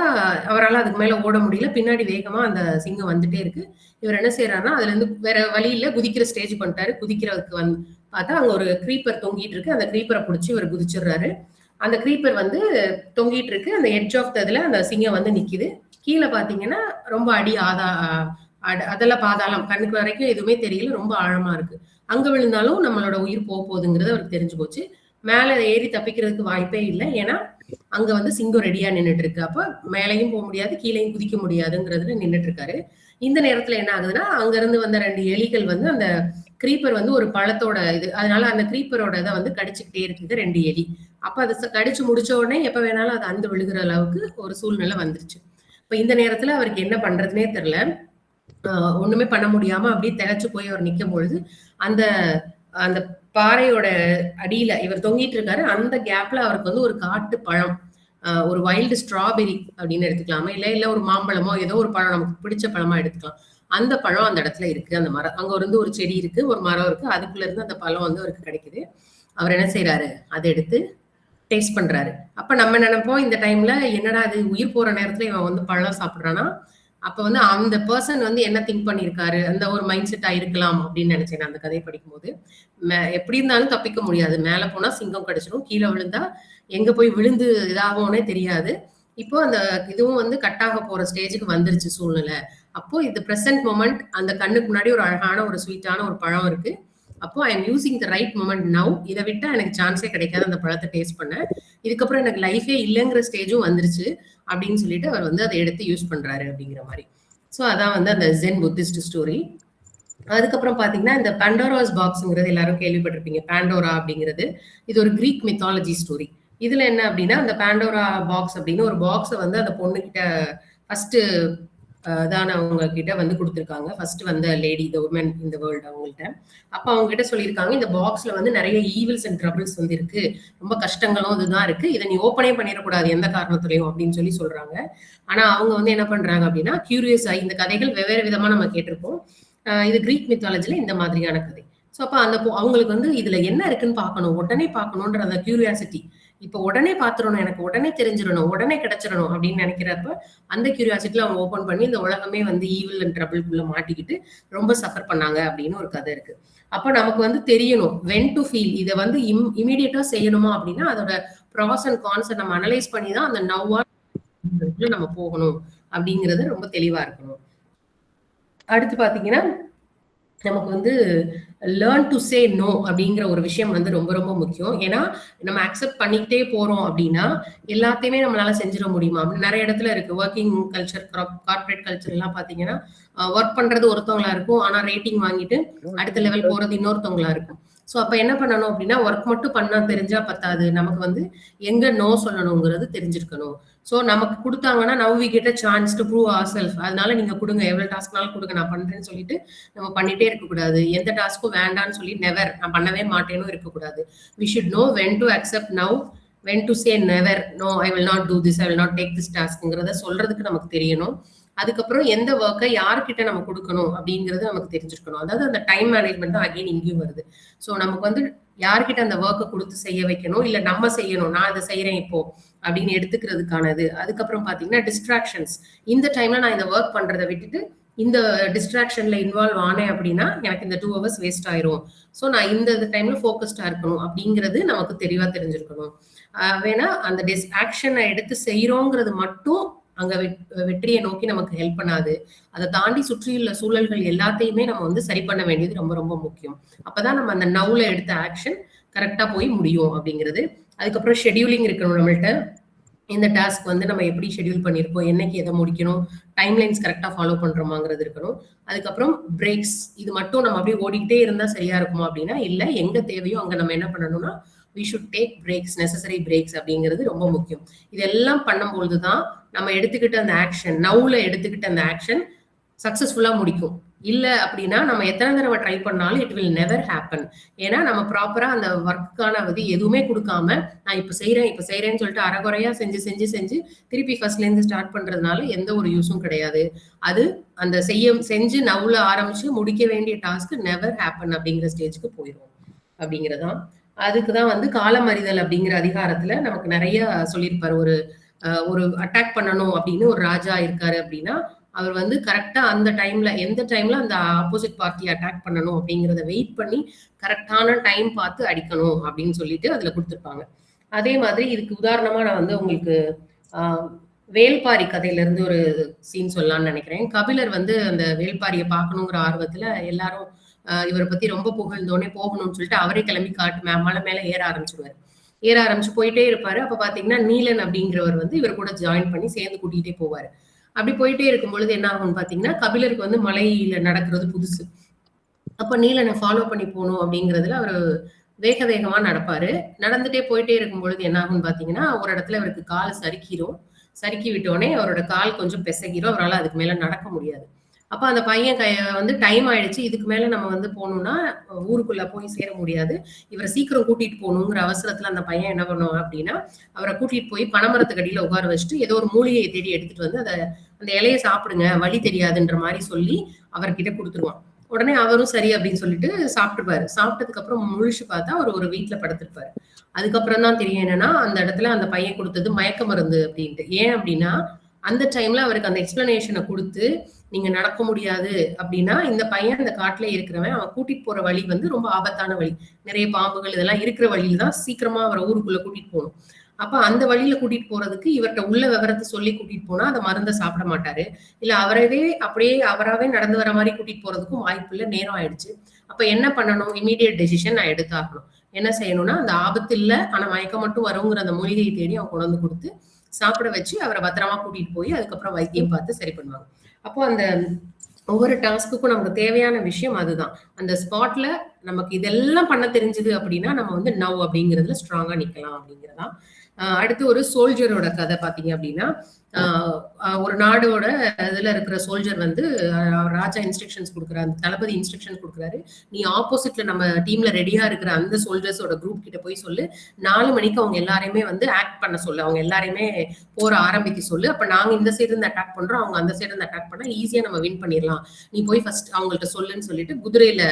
அவரால் அதுக்கு மேல ஓட முடியல, பின்னாடி வேகமா அந்த சிங்கம் வந்துட்டே இருக்கு. இவர் என்ன செய்யறாருன்னா அதுல இருந்து வேற வழி இல்ல, குதிக்கிற ஸ்டேஜ் பண்ணிட்டாரு. குதிக்கிறதுக்கு வந்து பார்த்தா அங்க ஒரு கிரீப்பர் தொங்கிட்டு இருக்கு. அந்த கிரீப்பரை பிடிச்சி இவர் குதிச்சிடுறாரு. அந்த கிரீப்பர் வந்து தொங்கிட்டு இருக்கு. அந்த எட்ஜ் ஆஃப் இதுல அந்த சிங்கம் வந்து நிக்குது. கீழே பாத்தீங்கன்னா ரொம்ப அதெல்லாம் பாதாளம், கண்ணுக்கு வரைக்கும் எதுவுமே தெரியல, ரொம்ப ஆழமா இருக்கு. அங்க விழுந்தாலும் நம்மளோட உயிர் போகுதுங்கிறது அவருக்கு தெரிஞ்சு போச்சு. மேல ஏறி தப்பிக்கிறதுக்கு வாய்ப்பே இல்லை, ஏன்னா அங்க வந்து சிங்கம் ரெடியா நின்றுட்டு இருக்கு. அப்ப மேலையும் போக முடியாது, கீழையும் குதிக்க முடியாதுங்கிறதுல நின்றுட்டு இருக்காரு. இந்த நேரத்துல என்ன ஆகுதுன்னா, அங்க இருந்து வந்த 2 எலிகள் வந்து அந்த கிரீப்பர் வந்து ஒரு பழத்தோட அதனால அந்த கிரீப்பரோட இதை வந்து கடிச்சுக்கிட்டே இருக்குது 2 எலி. அப்ப அதை கடிச்சு முடிச்ச உடனே எப்ப வேணாலும் அது அந்த விழுகிற அளவுக்கு ஒரு சூழ்நிலை வந்துருச்சு. இப்ப இந்த நேரத்துல அவருக்கு என்ன பண்றதுனே தெரியல. ஒண்ணுமே பண்ண முடியாம அப்படியே திகைச்சு போய் அவர் நிக்கும் பொழுது அந்த அந்த பாறையோட அடியில இவர் தொங்கிட்டு இருக்காரு. அந்த கேப்ல அவருக்கு வந்து ஒரு காட்டு பழம், ஒரு வைல்டு ஸ்ட்ராபெரி அப்படின்னு எடுத்துக்கலாமா, இல்ல ஒரு மாம்பழமோ ஏதோ ஒரு பழம் நமக்கு பிடிச்ச பழமா எடுத்துக்கலாம். அந்த பழம் அந்த இடத்துல இருக்கு. அந்த மரம் அங்க இருந்து ஒரு செடி இருக்கு, ஒரு மரம் இருக்கு. அதுக்குள்ள இருந்து அந்த பழம் வந்து அவருக்கு கிடைக்குது. அவர் என்ன செய்யறாரு, அதை எடுத்து டேஸ்ட் பண்றாரு. அப்ப நம்ம நினைப்போம் இந்த டைம்ல, என்னடா இது உயிர் போற நேரத்துல இவன் வந்து பழம் சாப்பிடுறானா, அப்ப வந்து அந்த பர்சன் வந்து என்ன திங்க் பண்ணியிருக்காரு, அந்த ஒரு மைண்ட் செட்டா இருக்கலாம் அப்படின்னு நினைச்சேன் நான் அந்த கதையை படிக்கும்போது. எப்படி இருந்தாலும் தப்பிக்க முடியாது. மேல போனா சிங்கம் கடிச்சிடும், கீழே விழுந்தா எங்க போய் விழுந்து இதாகும்னே தெரியாது. இப்போ அந்த இதுவும் வந்து கட்டாக போற ஸ்டேஜுக்கு வந்துருச்சு சூழ்நிலை. அப்போ இது பிரசன்ட் மொமெண்ட், அந்த கண்ணுக்கு முன்னாடி ஒரு அழகான ஒரு ஸ்வீட்டான ஒரு பழம் இருக்கு. அப்போ I am using the right moment now. இதை விட்டா எனக்கு சான்ஸே கிடைக்காது அந்த பழத்தை டேஸ்ட் பண்ண. இதுக்கப்புறம் எனக்கு லைஃபே இல்லைங்கிற ஸ்டேஜும் வந்துருச்சு அப்படின்னு சொல்லிட்டு அவர் வந்து அதை எடுத்து யூஸ் பண்றாரு அப்படிங்கிற மாதிரி. ஸோ அதான் வந்து அந்த ஜென் புத்திஸ்ட் ஸ்டோரி. அதுக்கப்புறம் பாத்தீங்கன்னா இந்த பண்டோராஸ் பாக்ஸ்ங்கிறது எல்லாரும் கேள்விப்பட்டிருப்பீங்க. பாண்டோரா அப்படிங்கிறது இது ஒரு கிரீக் மித்தாலஜி ஸ்டோரி. இதுல என்ன அப்படின்னா, அந்த பாண்டோரா பாக்ஸ் அப்படின்னு ஒரு பாக்ஸை வந்து அந்த பொண்ணு கிட்ட ஃபர்ஸ்ட் அவங்க கிட்ட வந்து கொடுத்துருக்காங்க. ஃபர்ஸ்ட் வந்த lady, the woman in the world அவங்கள்ட்ட. அப்ப அவங்க கிட்ட சொல்லியிருக்காங்க, இந்த பாக்ஸ்ல வந்து நிறைய ஈவில்ஸ் அண்ட் ட்ரபிள்ஸ் வந்து இருக்கு, ரொம்ப கஷ்டங்களும் இதுதான் இருக்கு, இதை நீ ஓப்பனே பண்ணிடக்கூடாது எந்த காரணத்துலயும் அப்படின்னு சொல்லி சொல்றாங்க. ஆனா அவங்க வந்து என்ன பண்றாங்க அப்படின்னா, கியூரியஸ் ஆகி, இந்த கதைகள் வெவ்வேறு விதமா நம்ம கேட்டிருப்போம். இது கிரீக் மித்தாலஜில இந்த மாதிரியான கதை. ஸோ அப்ப அந்த அவங்களுக்கு வந்து இதுல என்ன இருக்குன்னு பார்க்கணும், உடனே பார்க்கணுன்ற அந்த கியூரியாசிட்டி. இப்ப உடனே பாத்துறணும், எனக்கு உடனே தெரிஞ்சிடணும், உடனே கிடைச்சிடணும் அப்படின்னு நினைக்கிறப்ப அந்த கியூரியாசிட்டில அவங்க ஓபன் பண்ணி இந்த உலகமே வந்து ஈவில் அண்ட் ட்ரபிள்குள்ள மாட்டிக்கிட்டு ரொம்ப சஃபர் பண்ணாங்க அப்படின்னு ஒரு கதை இருக்கு. அப்ப நமக்கு வந்து தெரியணும் வென் டு ஃபீல். இதை வந்து இமீடியட்டா செய்யணுமா அப்படின்னா அதோட ப்ராஸ் அண்ட் கான்ஸ் நம்ம அனலைஸ் பண்ணி தான் அந்த நவ்வா நம்ம போகணும் அப்படிங்கறது ரொம்ப தெளிவா இருக்கணும். அடுத்து பாத்தீங்கன்னா நமக்கு வந்து லேர்ன் டு சே நோ அப்படிங்கிற ஒரு விஷயம் வந்து ரொம்ப ரொம்ப முக்கியம். ஏன்னா நம்ம அக்செப்ட் பண்ணிக்கிட்டே போறோம் அப்படின்னா எல்லாத்தையுமே நம்மளால செஞ்சிட முடியுமா அப்படின்னு நிறைய இடத்துல இருக்கு. ஒர்க்கிங் கல்ச்சர், கார்பரேட் கல்ச்சர் எல்லாம் பாத்தீங்கன்னா ஒர்க் பண்றது ஒருத்தவங்களா இருக்கும், ஆனா ரேட்டிங் வாங்கிட்டு அடுத்த லெவல் போறது இன்னொருத்தவங்களா இருக்கும். ஸோ அப்ப என்ன பண்ணணும் அப்படின்னா, ஒர்க் மட்டும் பண்ணா தெரிஞ்சா பத்தாது, நமக்கு வந்து எங்க நோ சொல்லணுங்கிறது தெரிஞ்சிருக்கணும். ஸோ நமக்கு கொடுத்தாங்கன்னா now we get a chance to prove our self. அதனால நீங்க கொடுங்க, எவ்வளவு டாஸ்க்னாலும் கொடுங்க, நான் பண்றேன்னு சொல்லிட்டு நம்ம பண்ணிட்டே இருக்கக்கூடாது. எந்த டாஸ்க்கும் வேண்டான்னு சொல்லி நெவர், நான் பண்ணவே மாட்டேன்னு இருக்கக்கூடாது. We should know when to accept now, when to say never, no I will not do this, I will not take this டாஸ்க்ங்கிறத சொல்றதுக்கு நமக்கு தெரியணும். அதுக்கப்புறம் எந்த ஒர்க்கை யார்கிட்ட நம்ம கொடுக்கணும் அப்படிங்கிறது நமக்கு தெரிஞ்சிருக்கணும். அதாவது அந்த டைம் மேனேஜ்மெண்ட் தான் அகைன் இங்கேயும் வருது. ஸோ நமக்கு வந்து யார்கிட்ட அந்த ஒர்க்கை கொடுத்து செய்ய வைக்கணும், இல்ல நம்ம செய்யணும், நான் இதை செய்யறேன் இப்போ அப்படின்னு எடுத்துக்கிறதுக்கானது. அதுக்கப்புறம் பாத்தீங்கன்னா டிஸ்ட்ராக்ஷன்ஸ். இந்த டைம்ல நான் இந்த ஒர்க் பண்றதை விட்டுட்டு இந்த டிஸ்ட்ராக்ஷன்ல இன்வால்வ் ஆனேன் அப்படின்னா எனக்கு இந்த 2 hours வேஸ்ட் ஆயிரும். ஸோ நான் இந்த டைம்ல ஃபோக்கஸ்டா இருக்கணும் அப்படிங்கிறது நமக்கு தெளிவா தெரிஞ்சிருக்கணும். வேணா அந்த ஆக்ஷனை எடுத்து செய்யறோங்கிறது மட்டும் அங்க வெற்றியை நோக்கி நமக்கு ஹெல்ப் பண்ணாது. அதை தாண்டி சுற்றியுள்ள சூழல்கள் எல்லாத்தையுமே நம்ம வந்து சரி பண்ண வேண்டியது ரொம்ப ரொம்ப முக்கியம். அப்பதான் நம்ம அந்த நவுல எடுத்த ஆக்ஷன் கரெக்டா போய் முடியும் அப்படிங்கிறது. அதுக்கப்புறம் ஷெட்யூலிங் இருக்கணும் நம்மள்ட்ட. இந்த டாஸ்க் வந்து நம்ம எப்படி ஷெட்யூல் பண்ணியிருக்கோம், என்னைக்கு எதை முடிக்கணும், டைம்லைன்ஸ் கரெக்டா ஃபாலோ பண்றோமாங்கிறது இருக்கணும். அதுக்கப்புறம் பிரேக்ஸ். இது மட்டும் நம்ம அப்படியே ஓடிக்கிட்டே இருந்தா சரியா இருக்குமா அப்படின்னா இல்ல, எங்க தேவையோ அங்க நம்ம என்ன பண்ணணும்னா we should take breaks, necessary breaks அப்படிங்கிறது ரொம்ப முக்கியம். இதெல்லாம் பண்ணும்பொழுதுதான் நம்ம எடுத்துக்கிட்ட அந்த ஆக்ஷன், நவுல எடுத்துக்கிட்ட அந்த ஆக்ஷன் சக்சஸ்ஃபுல்லா முடிக்கும். இல்ல அப்படின்னா நம்ம எத்தனை தடவை ட்ரை பண்ணாலும் இட் வில் நெவர் ஹேப்பன். ஏன்னா நம்ம ப்ராப்பரா அந்த ஒர்க்கான வந்து எதுவுமே கொடுக்காம நான் இப்ப செய்யறேன்னு சொல்லிட்டு அரைகுறையா செஞ்சு திருப்பி ஃபர்ஸ்ட்ல இருந்து ஸ்டார்ட் பண்றதுனால எந்த ஒரு யூஸும் கிடையாது. அது அந்த செஞ்சு நவுல ஆரம்பிச்சு முடிக்க வேண்டிய டாஸ்க் நெவர் ஹேப்பன் அப்படிங்கிற ஸ்டேஜ்க்கு போயிடும் அப்படிங்கிறதான். அதுக்குதான் வந்து காலமறிதல் அப்படிங்கிற அதிகாரத்துல நமக்கு நிறைய சொல்லியிருப்பாரு. ஒரு அட்டாக் பண்ணணும் அப்படின்னு ஒரு ராஜா இருக்காரு அப்படின்னா அவர் வந்து கரெக்டா அந்த டைம்ல, எந்த டைம்ல அந்த ஆப்போசிட் பார்ட்டி அட்டாக் பண்ணணும் அப்படிங்கிறத வெயிட் பண்ணி கரெக்டான டைம் பார்த்து அடிக்கணும் அப்படின்னு சொல்லிட்டு அதுல கொடுத்துருப்பாங்க. அதே மாதிரி இதுக்கு உதாரணமா நான் வந்து உங்களுக்கு வேல்பாரி கதையில இருந்து ஒரு சீன் சொல்லலாம்னு நினைக்கிறேன். கபிலர் வந்து அந்த வேல்பாரியை பார்க்கணுங்கிற ஆர்வத்துல எல்லாரும் இவரை பத்தி ரொம்ப புகழ்ந்தோடனே போகணும்னு சொல்லிட்டு அவரே கிளம்பி மலை மேல ஏற ஆரம்பிச்சு போயிட்டே இருப்பாரு. அப்ப பாத்தீங்கன்னா நீலன் அப்படிங்கிறவர் வந்து இவர் கூட ஜாயின் பண்ணி சேர்ந்து கூட்டிகிட்டே போவாரு. அப்படி போயிட்டே இருக்கும் பொழுது என்ன ஆகும்னு பாத்தீங்கன்னா, கபிலருக்கு வந்து மலையில நடக்கிறது புதுசு. அப்ப நீலனை ஃபாலோ பண்ணி போகணும் அப்படிங்கிறதுல அவர் வேகமா நடப்பாரு. நடந்துட்டே போயிட்டே இருக்கும் பொழுது என்ன ஆகும்னு பாத்தீங்கன்னா, ஒரு இடத்துல அவருக்கு கால் சறுக்கி விட்டோடனே அவரோட கால் கொஞ்சம் பிசகிரும், அவரால் அதுக்கு மேல நடக்க முடியாது. அப்ப அந்த பையன் வந்து டைம் ஆயிடுச்சு, இதுக்கு மேல நம்ம வந்து போகணும்னா ஊருக்குள்ள போய் சேர முடியாது, இவரை சீக்கிரம் கூட்டிட்டு போகணுங்கிற அவசரத்துல அந்த பையன் என்ன பண்ணுவான் அப்படின்னா, அவரை கூட்டிட்டு போய் பனைமரத்துக்கு அடியில உட்கார வச்சுட்டு ஏதோ ஒரு மூலிகையை தேடி எடுத்துட்டு வந்து அந்த இலையை சாப்பிடுங்க, வழி தெரியாதுன்ற மாதிரி சொல்லி அவர்கிட்ட கொடுத்துருவான். உடனே அவரும் சரி அப்படின்னு சொல்லிட்டு சாப்பிட்டுருப்பாரு. சாப்பிட்டதுக்கு அப்புறம் முழிச்சு பார்த்தா அவர் ஒரு வீட்டுல படுத்திருப்பாரு. அதுக்கப்புறம் தான் தெரியும் என்னன்னா, அந்த இடத்துல அந்த பையன் கொடுத்தது மயக்க மருந்து அப்படின்ட்டு. ஏன் அப்படின்னா, அந்த டைம்ல அவருக்கு அந்த எக்ஸ்பிளனேஷனை கொடுத்து, நீங்க நடக்க முடியாது அப்படின்னா, இந்த பையன் அந்த காட்டுல இருக்கிறவன், அவன் கூட்டிட்டு போற வழி வந்து ரொம்ப ஆபத்தான வழி. நிறைய பாம்புகள் இதெல்லாம் இருக்கிற வழியில தான் சீக்கிரமா அவரை ஊருக்குள்ள கூட்டிட்டு போகணும். அப்ப அந்த வழியில கூட்டிட்டு போறதுக்கு இவர்கிட்ட உள்ள விவரத்தை சொல்லி கூட்டிட்டு போனா அந்த மருந்தை சாப்பிட மாட்டாரு. இல்ல அப்படியே அவராவே நடந்து வர மாதிரி கூட்டிட்டு போறதுக்கும் வாய்ப்பு இல்ல, நேரம் ஆயிடுச்சு. அப்ப என்ன பண்ணணும்? இமீடியட் டெசிஷன் நான் எடுத்தாகணும். என்ன செய்யணும்னா, அந்த ஆபத்து இல்ல ஆனா மயக்கம் மட்டும் வருங்கிற அந்த மூலிகையை தேடி அவன் கொண்டு வந்து கொடுத்து சாப்பிட வச்சு அவரை பத்திரமா கூட்டிட்டு போய் அதுக்கப்புறம் வைத்தியம் பார்த்து சரி பண்ணுவாங்க. அப்போ அந்த ஒவ்வொரு டாஸ்க்குக்கும் நமக்கு தேவையான விஷயம் அதுதான். அந்த ஸ்பாட்ல நமக்கு இதெல்லாம் பண்ண தெரிஞ்சது அப்படின்னா நம்ம வந்து நவ் அப்படிங்கிறதுல ஸ்ட்ராங்கா நிக்கலாம் அப்படிங்கிறதான். அடுத்து ஒரு சோல்ஜரோட கதை பாத்தீங்க அப்படின்னா, ஒரு நாடோட இதுல இருக்கிற சோல்ஜர் வந்து ராஜா இன்ஸ்ட்ரக்ஷன்ஸ் கொடுக்குறாரு, அந்த தளபதி இன்ஸ்ட்ரக்ஷன் கொடுக்குறாரு, நீ ஆப்போசிட்ல நம்ம டீம்ல ரெடியா இருக்கிற அந்த சோல்ஜர்ஸோட குரூப் கிட்ட போய் சொல்லு, 4 மணிக்கு அவங்க எல்லாரையுமே வந்து ஆக்ட் பண்ண சொல்லு, அவங்க எல்லாரையுமே போற ஆரம்பிக்க சொல்லு, அப்ப நாங்க இந்த சைடு இருந்து அட்டாக் பண்றோம், அவங்க அந்த சைடு இருந்து அட்டாக் பண்ணா ஈஸியா நம்ம வின் பண்ணிடலாம், நீ போய் ஃபர்ஸ்ட் அவங்கள்ட்ட சொல்லுன்னு சொல்லிட்டு குதிரையில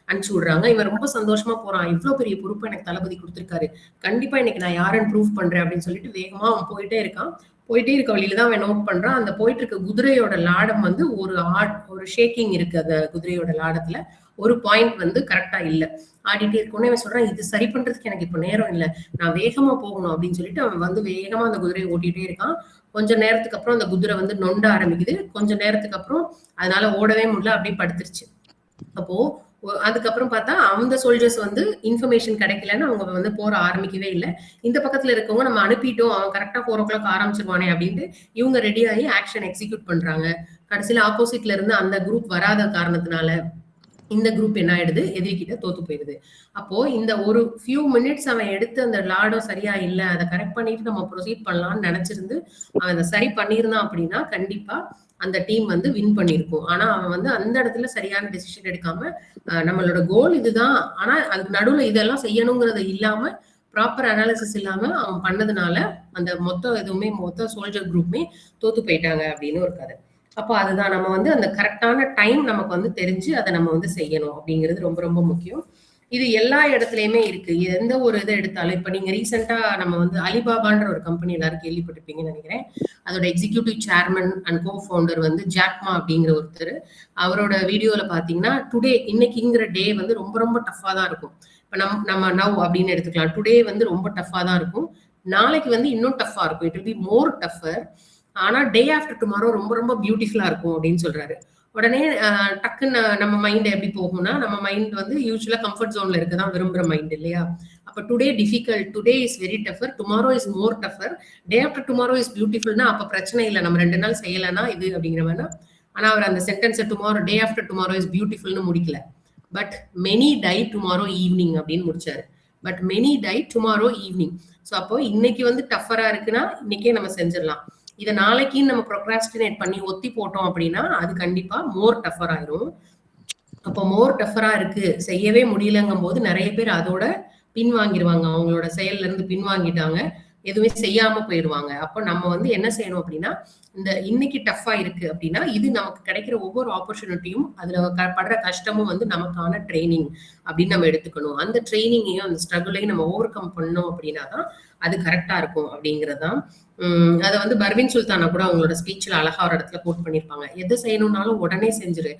அனுப்பிச்சு விடுறாங்க. இவன் ரொம்ப சந்தோஷமா போறான், இவ்வளவு பெரிய பொறுப்பு எனக்கு தளபதி கொடுத்திருக்காரு, கண்டிப்பா இன்னைக்கு நான் யாருன்னு ப்ரூவ் பண்றேன் அப்படின்னு சொல்லிட்டு வேகமா அவன் போயிட்டே இருக்கான். போயிட்டே இருக்க வழியில தான் அவன் நோட் பண்றான், அந்த போயிட்டு இருக்க குதிரையோட லாடம் வந்து ஒரு ஷேக்கிங் இருக்கு, அந்த குதிரையோட லாடத்துல ஒரு பாயிண்ட் வந்து கரெக்டா இல்ல. ஆடிட்டே இருக்கோன்னே அவன் சொல்றான், இது சரி பண்றதுக்கு எனக்கு இப்ப நேரம் இல்ல, நான் வேகமா போகணும் அப்படின்னு சொல்லிட்டு அவன் வந்து வேகமா அந்த குதிரையை ஓட்டிட்டே இருக்கான். கொஞ்ச நேரத்துக்கு அப்புறம் அந்த குதிரை வந்து நொண்ட ஆரம்பிக்குது. கொஞ்ச நேரத்துக்கு அப்புறம் அதனால ஓடவே முடியல, அப்படியே படுத்துருச்சு. அப்போ அதுக்கப்புறம் பார்த்தா அந்த சோல்ஜர்ஸ் வந்து இன்ஃபர்மேஷன் கிடைக்கலன்னு அவங்க வந்து போற ஆரம்பிக்கவே இல்லை. இந்த பக்கத்துல இருக்கவங்க நம்ம அனுப்பிட்டோம், அவன் கரெக்டா 4 o'clock ஆரம்பிச்சிருவானே அப்படின்ட்டு இவங்க ரெடி ஆகி ஆக்ஷன் எக்ஸிக்யூட் பண்றாங்க. கடைசியில ஆப்போசிட்ல இருந்து அந்த குரூப் வராத காரணத்தினால இந்த குரூப் என்ன ஆயிடுது, எதிரிக்கிட்ட தோத்து போயிடுது. அப்போ இந்த ஒரு ஃபியூ மினிட்ஸ் அவன் எடுத்து அந்த லாடம் சரியா இல்ல, அதை கரெக்ட் பண்ணிட்டு நம்ம ப்ரொசீட் பண்ணலாம்னு நினைச்சிருந்து அவன் அதை சரி பண்ணியிருந்தான் அப்படின்னா கண்டிப்பா அந்த டீம் வந்து வின் பண்ணிருக்கும். ஆனா அவன் வந்து அந்த இடத்துல சரியான டெசிஷன் எடுக்காம, நம்மளோட கோல் இதுதான், ஆனா அதுக்கு நடுவுல இதெல்லாம் செய்யணுங்கிறது இல்லாம, ப்ராப்பர் அனாலிசிஸ் இல்லாம அவன் பண்ணதுனால அந்த மொத்த சோல்ஜர் குரூப்புமே தோத்து போயிட்டாங்க அப்படின்னு ஒரு கதை. அப்போ அதுதான் நம்ம வந்து அந்த கரெக்டான டைம் நமக்கு வந்து தெரிஞ்சு அதை நம்ம வந்து செய்யணும் அப்படிங்கிறது ரொம்ப ரொம்ப முக்கியம். இது எல்லா இடத்துலயுமே இருக்கு. எந்த ஒரு இதை எடுத்தாலும் இப்ப நீங்க ரீசெண்டா நம்ம வந்து அலிபாபான்ற ஒரு கம்பெனி எல்லாரும் கேள்விப்பட்டிருப்பீங்கன்னு நினைக்கிறேன். அதோட executive chairman and co founder வந்து ஜாக்மா அப்படிங்கிற ஒருத்தர். அவரோட வீடியோல பாத்தீங்கன்னா டுடே இன்னைக்குங்கிற டே வந்து ரொம்ப ரொம்ப டஃபா தான் இருக்கும். இப்ப நம்ம நவ் அப்படின்னு எடுத்துக்கலாம். டுடே வந்து ரொம்ப டஃபா தான் இருக்கும். நாளைக்கு வந்து இன்னும் டஃபா இருக்கும். It will be more tougher. ஆனா டே ஆஃப்டர் டுமாரோ ரொம்ப ரொம்ப பியூட்டிஃபுல்லா இருக்கும் அப்படின்னு சொல்றாரு. உடனே டக்குன்னு நம்ம மைண்ட் எப்படி போகும்னா, நம்ம மைண்ட் வந்து யூஸ்வலா கம்ஃபர்ட் ஜோன்ல இருக்கதான் விரும்புற மைண்ட் இல்லையா? அப்ப today difficult, today is very tougher, tomorrow is more tougher, day after tomorrow is பியூட்டிஃபுல்னா அப்ப பிரச்சனை இல்லை, நம்ம 2 நாள் செய்யலைன்னா இது அப்படிங்கிற மாதிரி. ஆனா அவர் அந்த சென்டென்ஸை tomorrow day after tomorrow is பியூட்டிஃபுல்னு முடிக்கல. But many die tomorrow evening அப்படின்னு முடிச்சாரு. But many die tomorrow evening. So அப்போ இன்னைக்கு வந்து டஃபரா இருக்குன்னா இன்னைக்கே நம்ம செஞ்சிடலாம். இதை நாளைக்கு நம்ம ப்ரொக்ராஸ்டினேட் பண்ணி ஒத்தி போட்டோம் அப்படின்னா அது கண்டிப்பா மோர் டஃபர் ஆயிரும். அப்போ மோர் டஃபரா இருக்கு, செய்யவே முடியலங்கும் போது நிறைய பேர் அதோட பின்வாங்கிடுவாங்க, அவங்களோட செயல்ல இருந்து பின்வாங்கிட்டாங்க, எதுவுமே செய்யாம போயிடுவாங்க. அப்போ நம்ம வந்து என்ன செய்யணும் அப்படின்னா, இந்த இன்னைக்கு டஃபா இருக்கு அப்படின்னா இது நமக்கு கிடைக்கிற ஒவ்வொரு ஆப்பர்ச்சுனிட்டியும் அதுல படுற கஷ்டமும் வந்து நமக்கான ட்ரைனிங் அப்படின்னு நம்ம எடுத்துக்கணும். அந்த ட்ரைனிங்கையும் அந்த ஸ்ட்ரகிளையும் நம்ம ஓவர் கம் பண்ணோம் அப்படின்னா தான் அது கரெக்டா இருக்கும் அப்படிங்கறதான். அதை வந்து பர்வீன் சுல்தானா கூட அவங்களோட ஸ்பீச்ல அழகா ஒரு இடத்துல கோட் பண்ணிருப்பாங்க, எது செய்யணும்னாலும் உடனே செஞ்சிரு.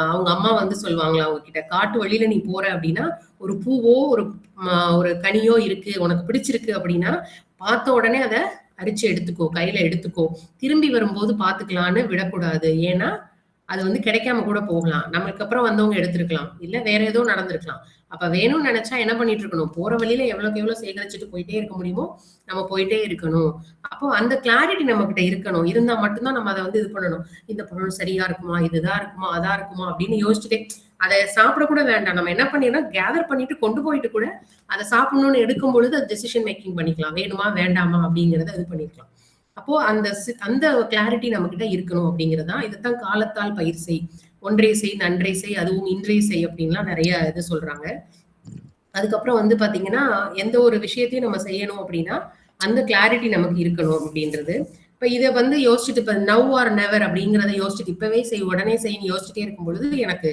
அவங்க அம்மா வந்து சொல்லுவாங்களா அவங்க கிட்ட, காட்டு வழியில நீ போற அப்படின்னா ஒரு பூவோ ஒரு கனியோ இருக்கு உனக்கு பிடிச்சிருக்கு அப்படின்னா பார்த்த உடனே அதை அரிச்சு எடுத்துக்கோ, கையில எடுத்துக்கோ, திரும்பி வரும்போது பாத்துக்கலான்னு விடக்கூடாது. ஏன்னா அது வந்து கிடைக்காம கூட போகலாம், நம்மளுக்கு அப்புறம் வந்தவங்க எடுத்திருக்கலாம், இல்ல வேற ஏதோ நடந்திருக்கலாம். அப்ப வேணும்னு நினைச்சா என்ன பண்ணிட்டு இருக்கணும், போற வழியில எவ்வளவுக்கு எவ்வளவு சேகரிச்சுட்டு போயிட்டே இருக்க முடியுமோ நம்ம போயிட்டே இருக்கணும். அப்போ அந்த கிளாரிட்டி நம்ம கிட்ட இருக்கணும், இருந்தா மட்டும்தான் நம்ம அதை வந்து இது பண்ணணும். இந்த பொருள் சரியா இருக்குமா, இதுதான் இருக்குமா, அதா இருக்குமா அப்படின்னு யோசிச்சுட்டே அதை சாப்பிட கூட வேண்டாம். நம்ம என்ன பண்ணிடலாம், கேதர் பண்ணிட்டு கொண்டு போயிட்டு கூட அதை சாப்பிடணும்னு எடுக்கும் பொழுது அது டெசிஷன் மேக்கிங் பண்ணிக்கலாம், வேணுமா வேண்டாமா அப்படிங்கறத இது பண்ணிக்கலாம். அப்போ அந்த கிளாரிட்டி நம்ம கிட்ட இருக்கணும் அப்படிங்கிறதா. இதைத்தான் காலத்தால் பயிர் செய், ஒன்றே செய், நன்றே செய், அதுவும் இன்றே செய் அப்படின்லாம் நிறைய இது சொல்றாங்க. அதுக்கப்புறம் வந்து பாத்தீங்கன்னா எந்த ஒரு விஷயத்தையும் நம்ம செய்யணும் அப்படின்னா அந்த கிளாரிட்டி நமக்கு இருக்கணும் அப்படின்றது. இப்ப இதை வந்து யோசிச்சுட்டு இப்ப நவ் ஆர் நெவர் அப்படிங்கிறத யோசிச்சுட்டு இப்பவே செய் உடனே செய்யு யோசிச்சுட்டே இருக்கும் பொழுது எனக்கு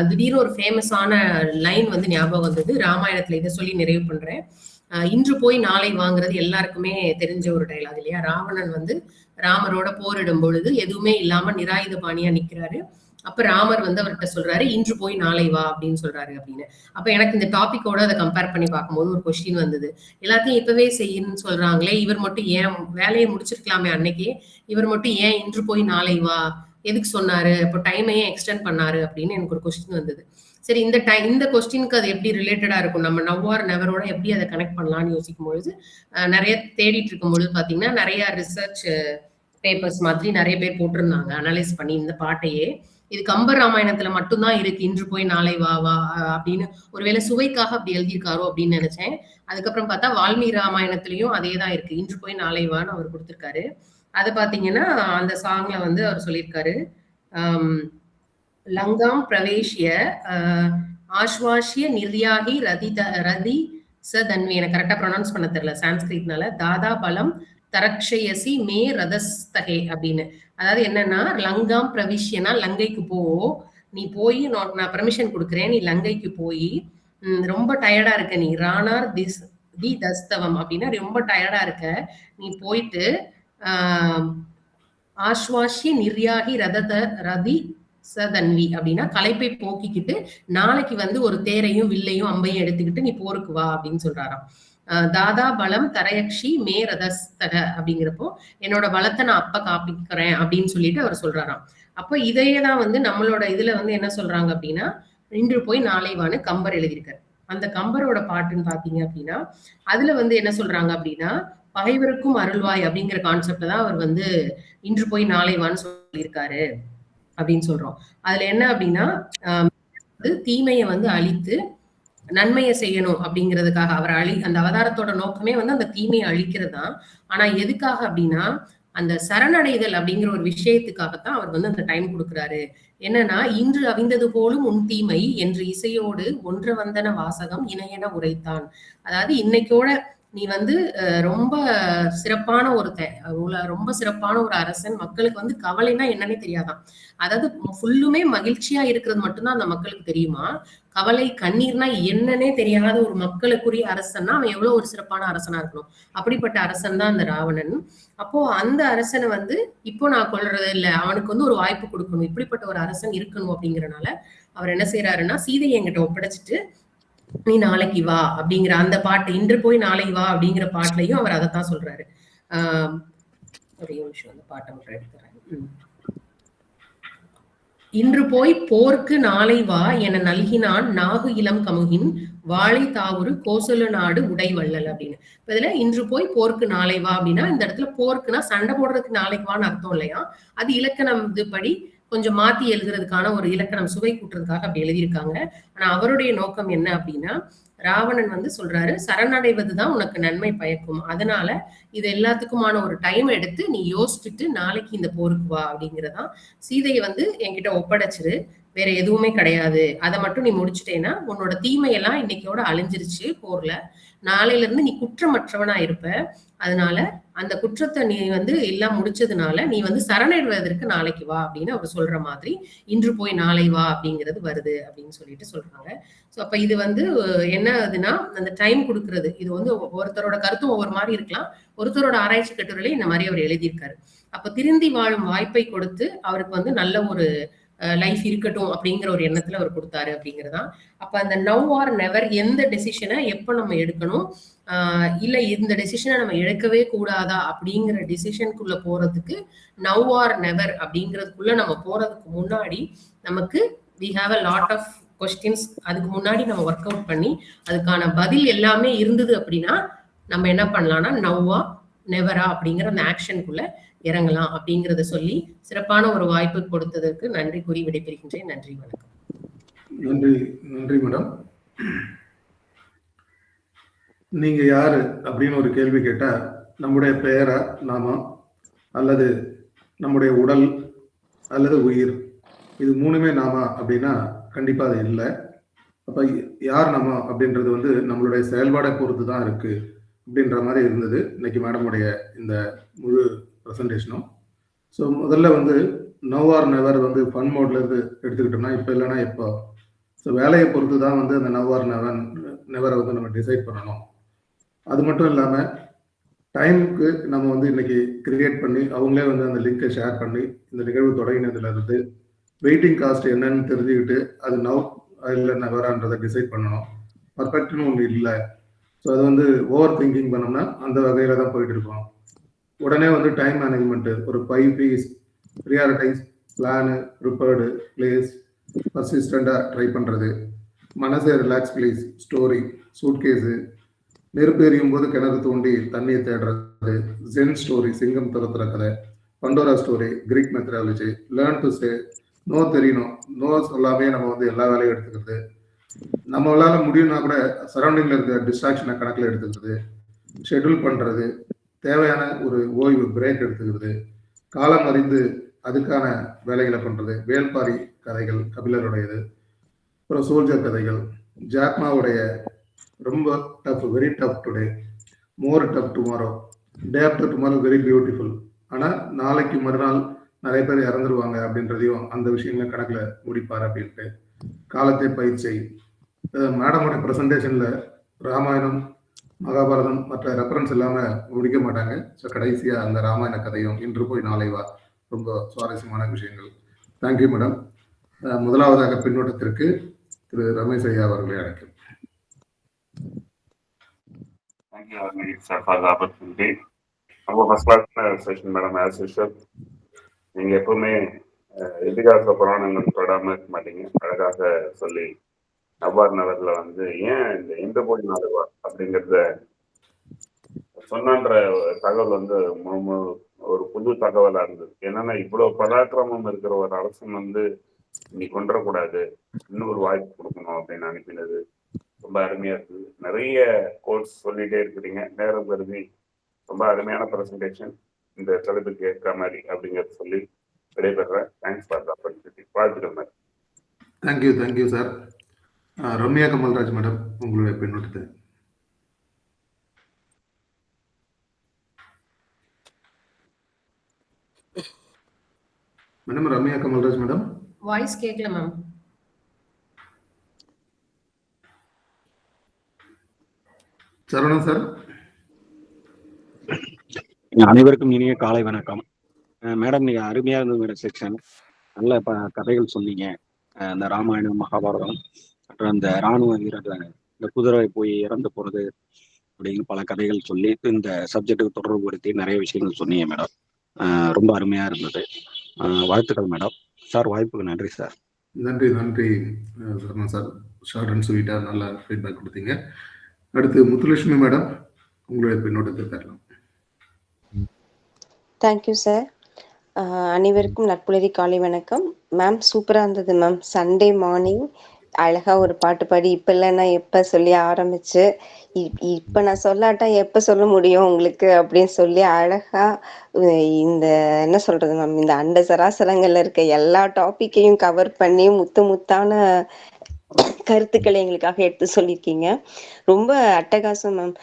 திடீர்னு ஒரு ஃபேமஸான லைன் வந்து ஞாபகம் வந்தது. ராமாயணத்துல இதை சொல்லி நிறைவு பண்றேன். இன்று போய் நாளை வாங்குறது எல்லாருக்குமே தெரிஞ்ச ஒரு டைலாக் இல்லையா? ராவணன் வந்து ராமரோட போரிடும் பொழுது எதுவுமே இல்லாம நிராயுத பாணியா நிக்கிறாரு. அப்ப ராமர் வந்து அவர்கிட்ட சொல்றாரு, இன்று போய் நாளை வா அப்படின்னு சொல்றாரு அப்படின்னு. அப்ப எனக்கு இந்த டாபிக்கோட அதை கம்பேர் பண்ணி பார்க்கும்போது ஒரு கொஸ்டின் வந்தது. எல்லாத்தையும் இப்பவே செய்யணும்னு சொல்றாங்களே, இவர் மட்டும் ஏன் வேலையை முடிச்சிருக்கலாமே அன்னைக்கே, இவர் மட்டும் ஏன் இன்று போய் நாளை வா எதுக்கு சொன்னாரு, இப்போ டைமையே எக்ஸ்டெண்ட் பண்ணாரு அப்படின்னு எனக்கு ஒரு கொஸ்டின் வந்தது. சரி, இந்த கொஸ்டினுக்கு அது எப்படி ரிலேட்டடா இருக்கும், நம்ம நவ் ஆர் நெவரோட எப்படி அதை கனெக்ட் பண்ணலாம்னு யோசிக்கும் பொழுது நிறைய தேடிட்டு இருக்கும் பொழுது பாத்தீங்கன்னா நிறைய ரிசர்ச் பேப்பர்ஸ் மாதிரி நிறைய பேர் போட்டிருந்தாங்க அனலைஸ் பண்ணி இந்த பாட்டையே. இது கம்பர் ராமாயணத்துல மட்டும்தான் இருக்கு, இன்று போய் நாளை வா வா அப்படின்னு. ஒருவேளை சுவைக்காக அப்படி எழுதியிருக்காரோ அப்படின்னு நினைச்சேன். அதுக்கப்புறம் பார்த்தா வால்மீகி ராமாயணத்திலயும் அதே தான் இருக்கு, இன்று போய் நாளை வான்னு அவர் கொடுத்திருக்காரு. அதை பாத்தீங்கன்னா அந்த சாங்ல வந்து அவர் சொல்லியிருக்காரு, லங்காம் பிரவேசிய ஆஸ்வாசிய நிர்யாகி ரதி சதன்வி. எனக்கு கரெக்டா ப்ரொனவுன்ஸ் பண்ண தெரியல சான்ஸ்கிரிட்னால. தாதா பலம் தரக்ஷயசி மே ரதஸ்தகே அப்படின்னு. அதாவது என்னன்னா, லங்காம் பிரவிஷ்யனா லங்கைக்கு போ, நீ போய் நான் பெர்மிஷன் கொடுக்குறேன், நீ லங்கைக்கு போய் ரொம்ப டயர்டா இருக்க நீ, ராணார் தி தஸ்தவம் அப்படின்னா ரொம்ப டயர்டா இருக்க, நீ போயிட்டு ஆஸ்வாசிய நிர்யாகி ரதி சதன்வி அப்படின்னா களைப்பை போக்கிக்கிட்டு நாளைக்கு வந்து ஒரு தேரையும் வில்லையும் அம்பையும் எடுத்துக்கிட்டு நீ போருக்கு வா அப்படின்னு சொல்றாராம். தாதா பலம் தரயக்ஷி மே ரதஸ்தக அப்படிங்கிறப்போ என்னோட பலத்தை நான் அப்ப காப்பிக்கிறேன் அப்படின்னு சொல்லிட்டு அவர் சொல்றாராம். அப்ப இதையே தான் வந்து நம்மளோட இதுல வந்து என்ன சொல்றாங்க அப்படின்னா, இன்று போய் நாளை வான்னு கம்பர் எழுதியிருக்காரு. அந்த கம்பரோட பாட்டுன்னு பாத்தீங்க அப்படின்னா அதுல வந்து என்ன சொல்றாங்க அப்படின்னா, பகைவருக்கும் அருள்வாய் அப்படிங்கிற கான்செப்ட்ல தான் அவர் வந்து இன்று போய் நாளை வான்னு சொல்லியிருக்காரு அப்படின்னு சொல்றோம். அதுல என்ன அப்படின்னா தீமையை வந்து அழித்து நன்மையை செய்யணும் அப்படிங்கிறதுக்காக அவர் அந்த அவதாரத்தோட நோக்கமே வந்து அந்த தீமையை அழிக்கிறது தான். ஆனா எதுக்காக அப்படின்னா அந்த சரணடைதல் அப்படிங்கிற ஒரு விஷயத்துக்காகத்தான் அவர் வந்து அந்த டைம் கொடுக்குறாரு. என்னன்னா, இன்று அவிந்தது போலும் உன் தீமை என்று இசையோடு ஒன்ற வந்தன வாசகம் இணையென உரைத்தான். அதாவது இன்னைக்கோட நீ வந்து ரொம்ப சிறப்பான ரொம்ப சிறப்பான ஒரு அரசன். மக்களுக்கு வந்து கவலைன்னா என்னன்னே தெரியாதான். அதாவது ஃபுல்லுமே மகிழ்ச்சியா இருக்கிறது மட்டும்தான் அந்த மக்களுக்கு தெரியுமா? கவலை கண்ணீர்னா என்னன்னே தெரியாத ஒரு மக்களுக்குரிய அரசன்னா அவன் எவ்வளவு ஒரு சிறப்பான அரசனா இருக்கணும். அப்படிப்பட்ட அரசன் தான் அந்த ராவணன். அப்போ அந்த அரசனை வந்து இப்போ நான் கொல்றது இல்லை, அவனுக்கு வந்து ஒரு வாய்ப்பு கொடுக்கணும், இப்படிப்பட்ட ஒரு அரசன் இருக்கணும் அப்படிங்கறனால அவர் என்ன செய்யறாருன்னா, சீதையை என்கிட்ட ஒப்படைச்சிட்டு நீ நாளைக்கு வா அப்படிங்கிற அந்த பாட்டு, இன்று போய் நாளை வா அப்படிங்கிற பாட்டுலயும் அவர் அதைத்தான் சொல்றாரு. ஒரே நிமிஷம் அந்த பாட்டை மட்டும் எடுத்துறேன். இன்று போய் போர்க்கு நாளை வா என நல்கினான் நாகு இளம் கமுகின் வாழை தாவுரு கோசல நாடு உடை வள்ளல் அப்படின்னு. இப்ப இதுல இன்று போய் போர்க்கு நாளை வா அப்படின்னா இந்த இடத்துல போர்க்குன்னா சண்டை போடுறதுக்கு நாளைக்கு வான்னு அர்த்தம் இல்லையா? அது இலக்கணம் இதுபடி கொஞ்சம் மாத்தி எழுதுறதுக்கான ஒரு இலக்கணம் சுவை கூட்டுறதுக்காக அப்படி எழுதியிருக்காங்க. ஆனா அவருடைய நோக்கம் என்ன அப்படின்னா, ராவணன் வந்து சொல்றாரு, சரணடைவதுதான் உனக்கு நன்மை பயக்கும், அதனால இது எல்லாத்துக்குமான ஒரு டைம் எடுத்து நீ யோசிச்சுட்டு நாளைக்கு இந்த போருக்கு வா அப்படிங்கிறதான். சீதையை வந்து என்கிட்ட ஒப்படைச்சிரு, வேற எதுவுமே கிடையாது, அதை மட்டும் நீ முடிச்சுட்டேன்னா உன்னோட தீமையெல்லாம் இன்னைக்கோட அழிஞ்சிருச்சு போர்ல, நாளையில இருந்து நீ குற்றமற்றவனா இருப்ப, அதனால அந்த குற்றத்தை நீ வந்து எல்லாம் முடிச்சதுனால நீ வந்து சரணடைவதற்கு நாளைக்கு வா அப்படின்னு அவர் சொல்ற மாதிரி இன்று போய் நாளை வா அப்படிங்கிறது வருது அப்படின்னு சொல்லிட்டு சொல்றாங்க. ஸோ அப்ப இது வந்து என்ன ஆகுதுன்னா, அந்த டைம் கொடுக்கறது, இது வந்து ஒருத்தரோட கருத்தும் ஒவ்வொரு மாதிரி இருக்கலாம். ஒருத்தரோட ஆராய்ச்சி கட்டுரையில இந்த மாதிரி அவர் எழுதியிருக்காரு. அப்ப திருந்தி வாழும் வாய்ப்பை கொடுத்து அவருக்கு வந்து நல்ல ஒரு லைஃப் இருக்கட்டும் அப்படிங்கிற ஒரு எண்ணத்துல அவர் கொடுத்தாரு அப்படிங்கிறதான். அப்ப அந்த நவ் ஆர் நெவர், எந்த டெசிஷனை எப்ப நம்ம எடுக்கணும், இல்ல இந்த டெசிஷனை நம்ம எடுக்கவே கூடாதா அப்படிங்கிற டெசிஷனுக்குள்ள போறதுக்கு நவ் ஆர் நெவர் அப்படிங்கிறதுக்குள்ள நம்ம போறதுக்கு முன்னாடி நமக்கு we have a lot of questions. அதுக்கு முன்னாடி நம்ம ஒர்க் அவுட் பண்ணி அதுக்கான பதில் எல்லாமே இருந்தது அப்படின்னா நம்ம என்ன பண்ணலாம்னா நவ்வா நெவரா அப்படிங்கிற அந்த ஆக்ஷனுக்குள்ள இறங்கலாம் அப்படிங்கறத சொல்லி சிறப்பான ஒரு வாய்ப்பு கொடுத்ததற்கு நன்றி கூறி விடைபெறுகின்றேன். நன்றி, வணக்கம். நன்றி, நன்றி மேடம். நீங்க யாரு அப்படின்னு ஒரு கேள்வி கேட்டா நம்முடைய பெயரா, நாம அல்லது நம்முடைய உடல் அல்லது உயிர், இது மூணுமே நாம அப்படின்னா கண்டிப்பா அது இல்லை. அப்ப யார் நம்ம அப்படின்றது வந்து நம்மளுடைய செயல்பாடை பொறுத்து தான் இருக்கு அப்படின்ற மாதிரி இருந்தது இன்னைக்கு மேடமுடைய இந்த முழு ப்ரெசன்டேஷனும். ஸோ முதல்ல வந்து நவ் ஆர் நெவர் வந்து ஃபன் மோட்ல இருந்து எடுத்துக்கிட்டோம்னா இப்போ இல்லைன்னா எப்போ. ஸோ வேலையை பொறுத்து தான் வந்து அந்த நவ் ஆர் நெவரை வந்து நம்ம டிசைட் பண்ணணும். அது மட்டும் இல்லாமல் டைமுக்கு நம்ம வந்து இன்னைக்கு கிரியேட் பண்ணி அவங்களே வந்து அந்த லிங்கை ஷேர் பண்ணி இந்த நிகழ்வு தொடங்கினதுல இருந்து வெயிட்டிங் காஸ்ட் என்னன்னு தெரிஞ்சுக்கிட்டு அது நவ் இல்லை நெவரான்றதை டிசைட் பண்ணணும். பர்ஃபெக்ட்னு ஒன்று இல்லை. ஸோ அது வந்து ஓவர் திங்கிங் பண்ணோம்னா அந்த வகையில் தான் போயிட்டு இருக்கோம். உடனே வந்து டைம் மேனேஜ்மெண்ட்டு, ஒரு 5 P's, prioritise, plan, prepared, place, பர்சிஸ்டண்டாக ட்ரை பண்ணுறது, மனசை ரிலாக்ஸ் ப்ளீஸ், ஸ்டோரி, சூட்கேஸு, நெருப்பு எரியும் போது கிணறு தோண்டி தண்ணியை தேடுறது, ஜென் ஸ்டோரி, சிங்கம் துரத்துற கதை, Pandora story, Greek methodology, learn to say no தெரியணும், நோ சொல்லாமே நம்ம வந்து எல்லா வேலையும் எடுத்துக்கிறது, நம்மளால முடியும்னா கூட சரௌண்டிங்கில் இருக்க டிஸ்ட்ராக்ஷனை கணக்கில் எடுத்துக்கிறது, ஷெட்யூல் பண்ணுறது, தேவையான ஒரு ஓய்வு பிரேக் எடுத்துக்கிறது, காலம் அறிந்து அதுக்கான வேலைகளை பண்ணுறது, வேல்பாரி கதைகள் கபிலருடையது, அப்புறம் சோல்ஜர் கதைகள், ஜாக்மாவுடைய ரொம்ப tough, very tough today, more tough tomorrow, day after tomorrow very beautiful, ஆனால் நாளைக்கு மறுநாள் நிறைய பேர் இறந்துருவாங்க அப்படின்றதையும் அந்த விஷயங்களை கணக்கில் முடிப்பார் அப்படின்ட்டு, காலத்தை பயிற்சி. மேடமோட ப்ரெசன்டேஷனில் ராமாயணம், மகாபாரதம் மற்ற ரெஃபரன்ஸ் இல்லாமல் முடிக்க மாட்டாங்க. ஸோ கடைசியாக அந்த ராமாயண கதையும் இன்று போய் நாளை வா, ரொம்ப சுவாரஸ்யமான விஷயங்கள். Thank you madam. முதலாவதாக பின்னோட்டத்திற்கு திரு ரமேஷ் ஐயா அவர்களை அழைக்கும். Thank you, sir, for the opportunity. ரொம்ப first class session madam. As usual நீங்கள் எப்பவுமே இதிகாச புராணங்கள் தொடாமல் இருக்க மாட்டீங்க. அழகாக சொல்லி நவ்வார் நகரில் வந்து ஏன் இந்த இந்து போய் நாடுவா அப்படிங்கிறத சொன்னன்ற தகவல் வந்து ஒரு புது தகவலாக இருந்தது. என்னன்னா இவ்வளோ பராக்கிரமம் இருக்கிற ஒரு அரசன் வந்து இன்னைக்கு கொண்டுடக்கூடாது, இன்னொரு வாய்ப்பு கொடுக்கணும் அப்படின்னு அனுப்பினது ரொம்ப அருமையா இருக்குது. நிறைய கோர்ஸ் சொல்லிட்டே இருக்கிறீங்க, நேரம் கருதி ரொம்ப அருமையான ப்ரெசன்டேஷன். இந்த தலைப்புக்கு ஏற்ற மாதிரி அப்படிங்கிறத சொல்லி விடைபெறேன். Thanks for the opportunity. வாழ்த்துக்கள். Thank you sir. Ramya Kamalraj madam, உங்களுடைய பின்னோட்டத்தை. Madam Ramya Kamalraj madam, voice கேட்கல மேம். சரவணன் சார். அனைவருக்கும் இனிய காலை வணக்கம். மேடம், நீங்க அருமையா இருந்தது மேடம் செக்ஷன். நல்ல கதைகள் சொன்னீங்க. இந்த ராமாயணம், மகாபாரதம், அப்புறம் இந்த இராணுவ வீரர்கள் இந்த குதிரை போய் இறந்து போறது அப்படின்னு பல கதைகள் சொல்லி இந்த சப்ஜெக்டுக்கு தொடர்புபடுத்தி நிறைய விஷயங்கள் சொன்னீங்க மேடம். ரொம்ப அருமையா இருந்தது. வாழ்த்துக்கள் மேடம். சார், வாய்ப்புக்கு நன்றி சார். நன்றி சரவணன் சார். ஷார்ட் அண்ட் ஸ்வீட்டா நல்ல ஃபீட்பேக் கொடுத்தீங்க. அடுத்து முத்துலட்சுமி மேடம், உங்களுடைய பின்னோட்டத்தை தரலாம். Thank you sir. அனைவருக்கும் நட்புலரி காலை வணக்கம். மேம் சூப்பராக இருந்தது மேம். சண்டே மார்னிங் அழகாக ஒரு பாட்டு பாடி இப்போ இல்லைன்னா எப்போ சொல்லி ஆரம்பிச்சு இப்போ நான் சொல்லாட்டா எப்போ சொல்ல முடியும் உங்களுக்கு அப்படின்னு சொல்லி அழகாக இந்த என்ன சொல்கிறது மேம், இந்த அண்ட சராசரங்களில் இருக்க எல்லா டாப்பிக்கையும் கவர் பண்ணி முத்தான கருத்துக்களை எங்களுக்காக எடுத்து சொல்லியிருக்கீங்க. ரொம்ப அட்டகாசம் மேம்.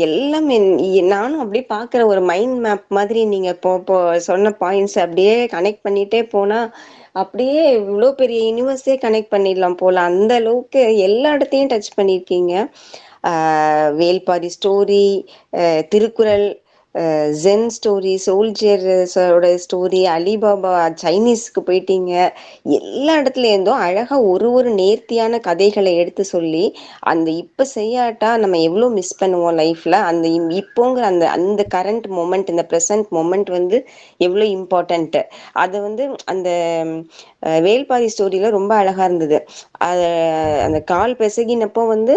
எல்லாமே நானும் அப்படியே பார்க்குற ஒரு மைண்ட் மேப் மாதிரி நீங்கள் இப்போ சொன்ன பாயிண்ட்ஸ் அப்படியே கனெக்ட் பண்ணிட்டே போனால் அப்படியே இவ்வளோ பெரிய யூனிவர்ஸே கனெக்ட் பண்ணிடலாம் போல. அந்த அளவுக்கு எல்லா இடத்தையும் டச் பண்ணியிருக்கீங்க. Velpari story, Thirukkural, Zen story, சோல்ஜரோட ஸ்டோரி, அலிபாபா, சைனீஸ்க்கு போயிட்டீங்க. எல்லா இடத்துலேருந்தும் அழகாக ஒரு நேர்த்தியான கதைகளை எடுத்து சொல்லி அந்த இப்போ செய்யாட்டா நம்ம எவ்வளோ மிஸ் பண்ணுவோம் லைஃப்பில். அந்த இப்போங்கிற அந்த கரண்ட் மொமெண்ட், இந்த ப்ரெசன்ட் மொமெண்ட் வந்து எவ்வளோ இம்பார்ட்டண்ட்டு. அதை வந்து அந்த வேல்பாரி ஸ்டோரியில் ரொம்ப அழகாக இருந்தது. அந்த கால் பிசகினப்போ வந்து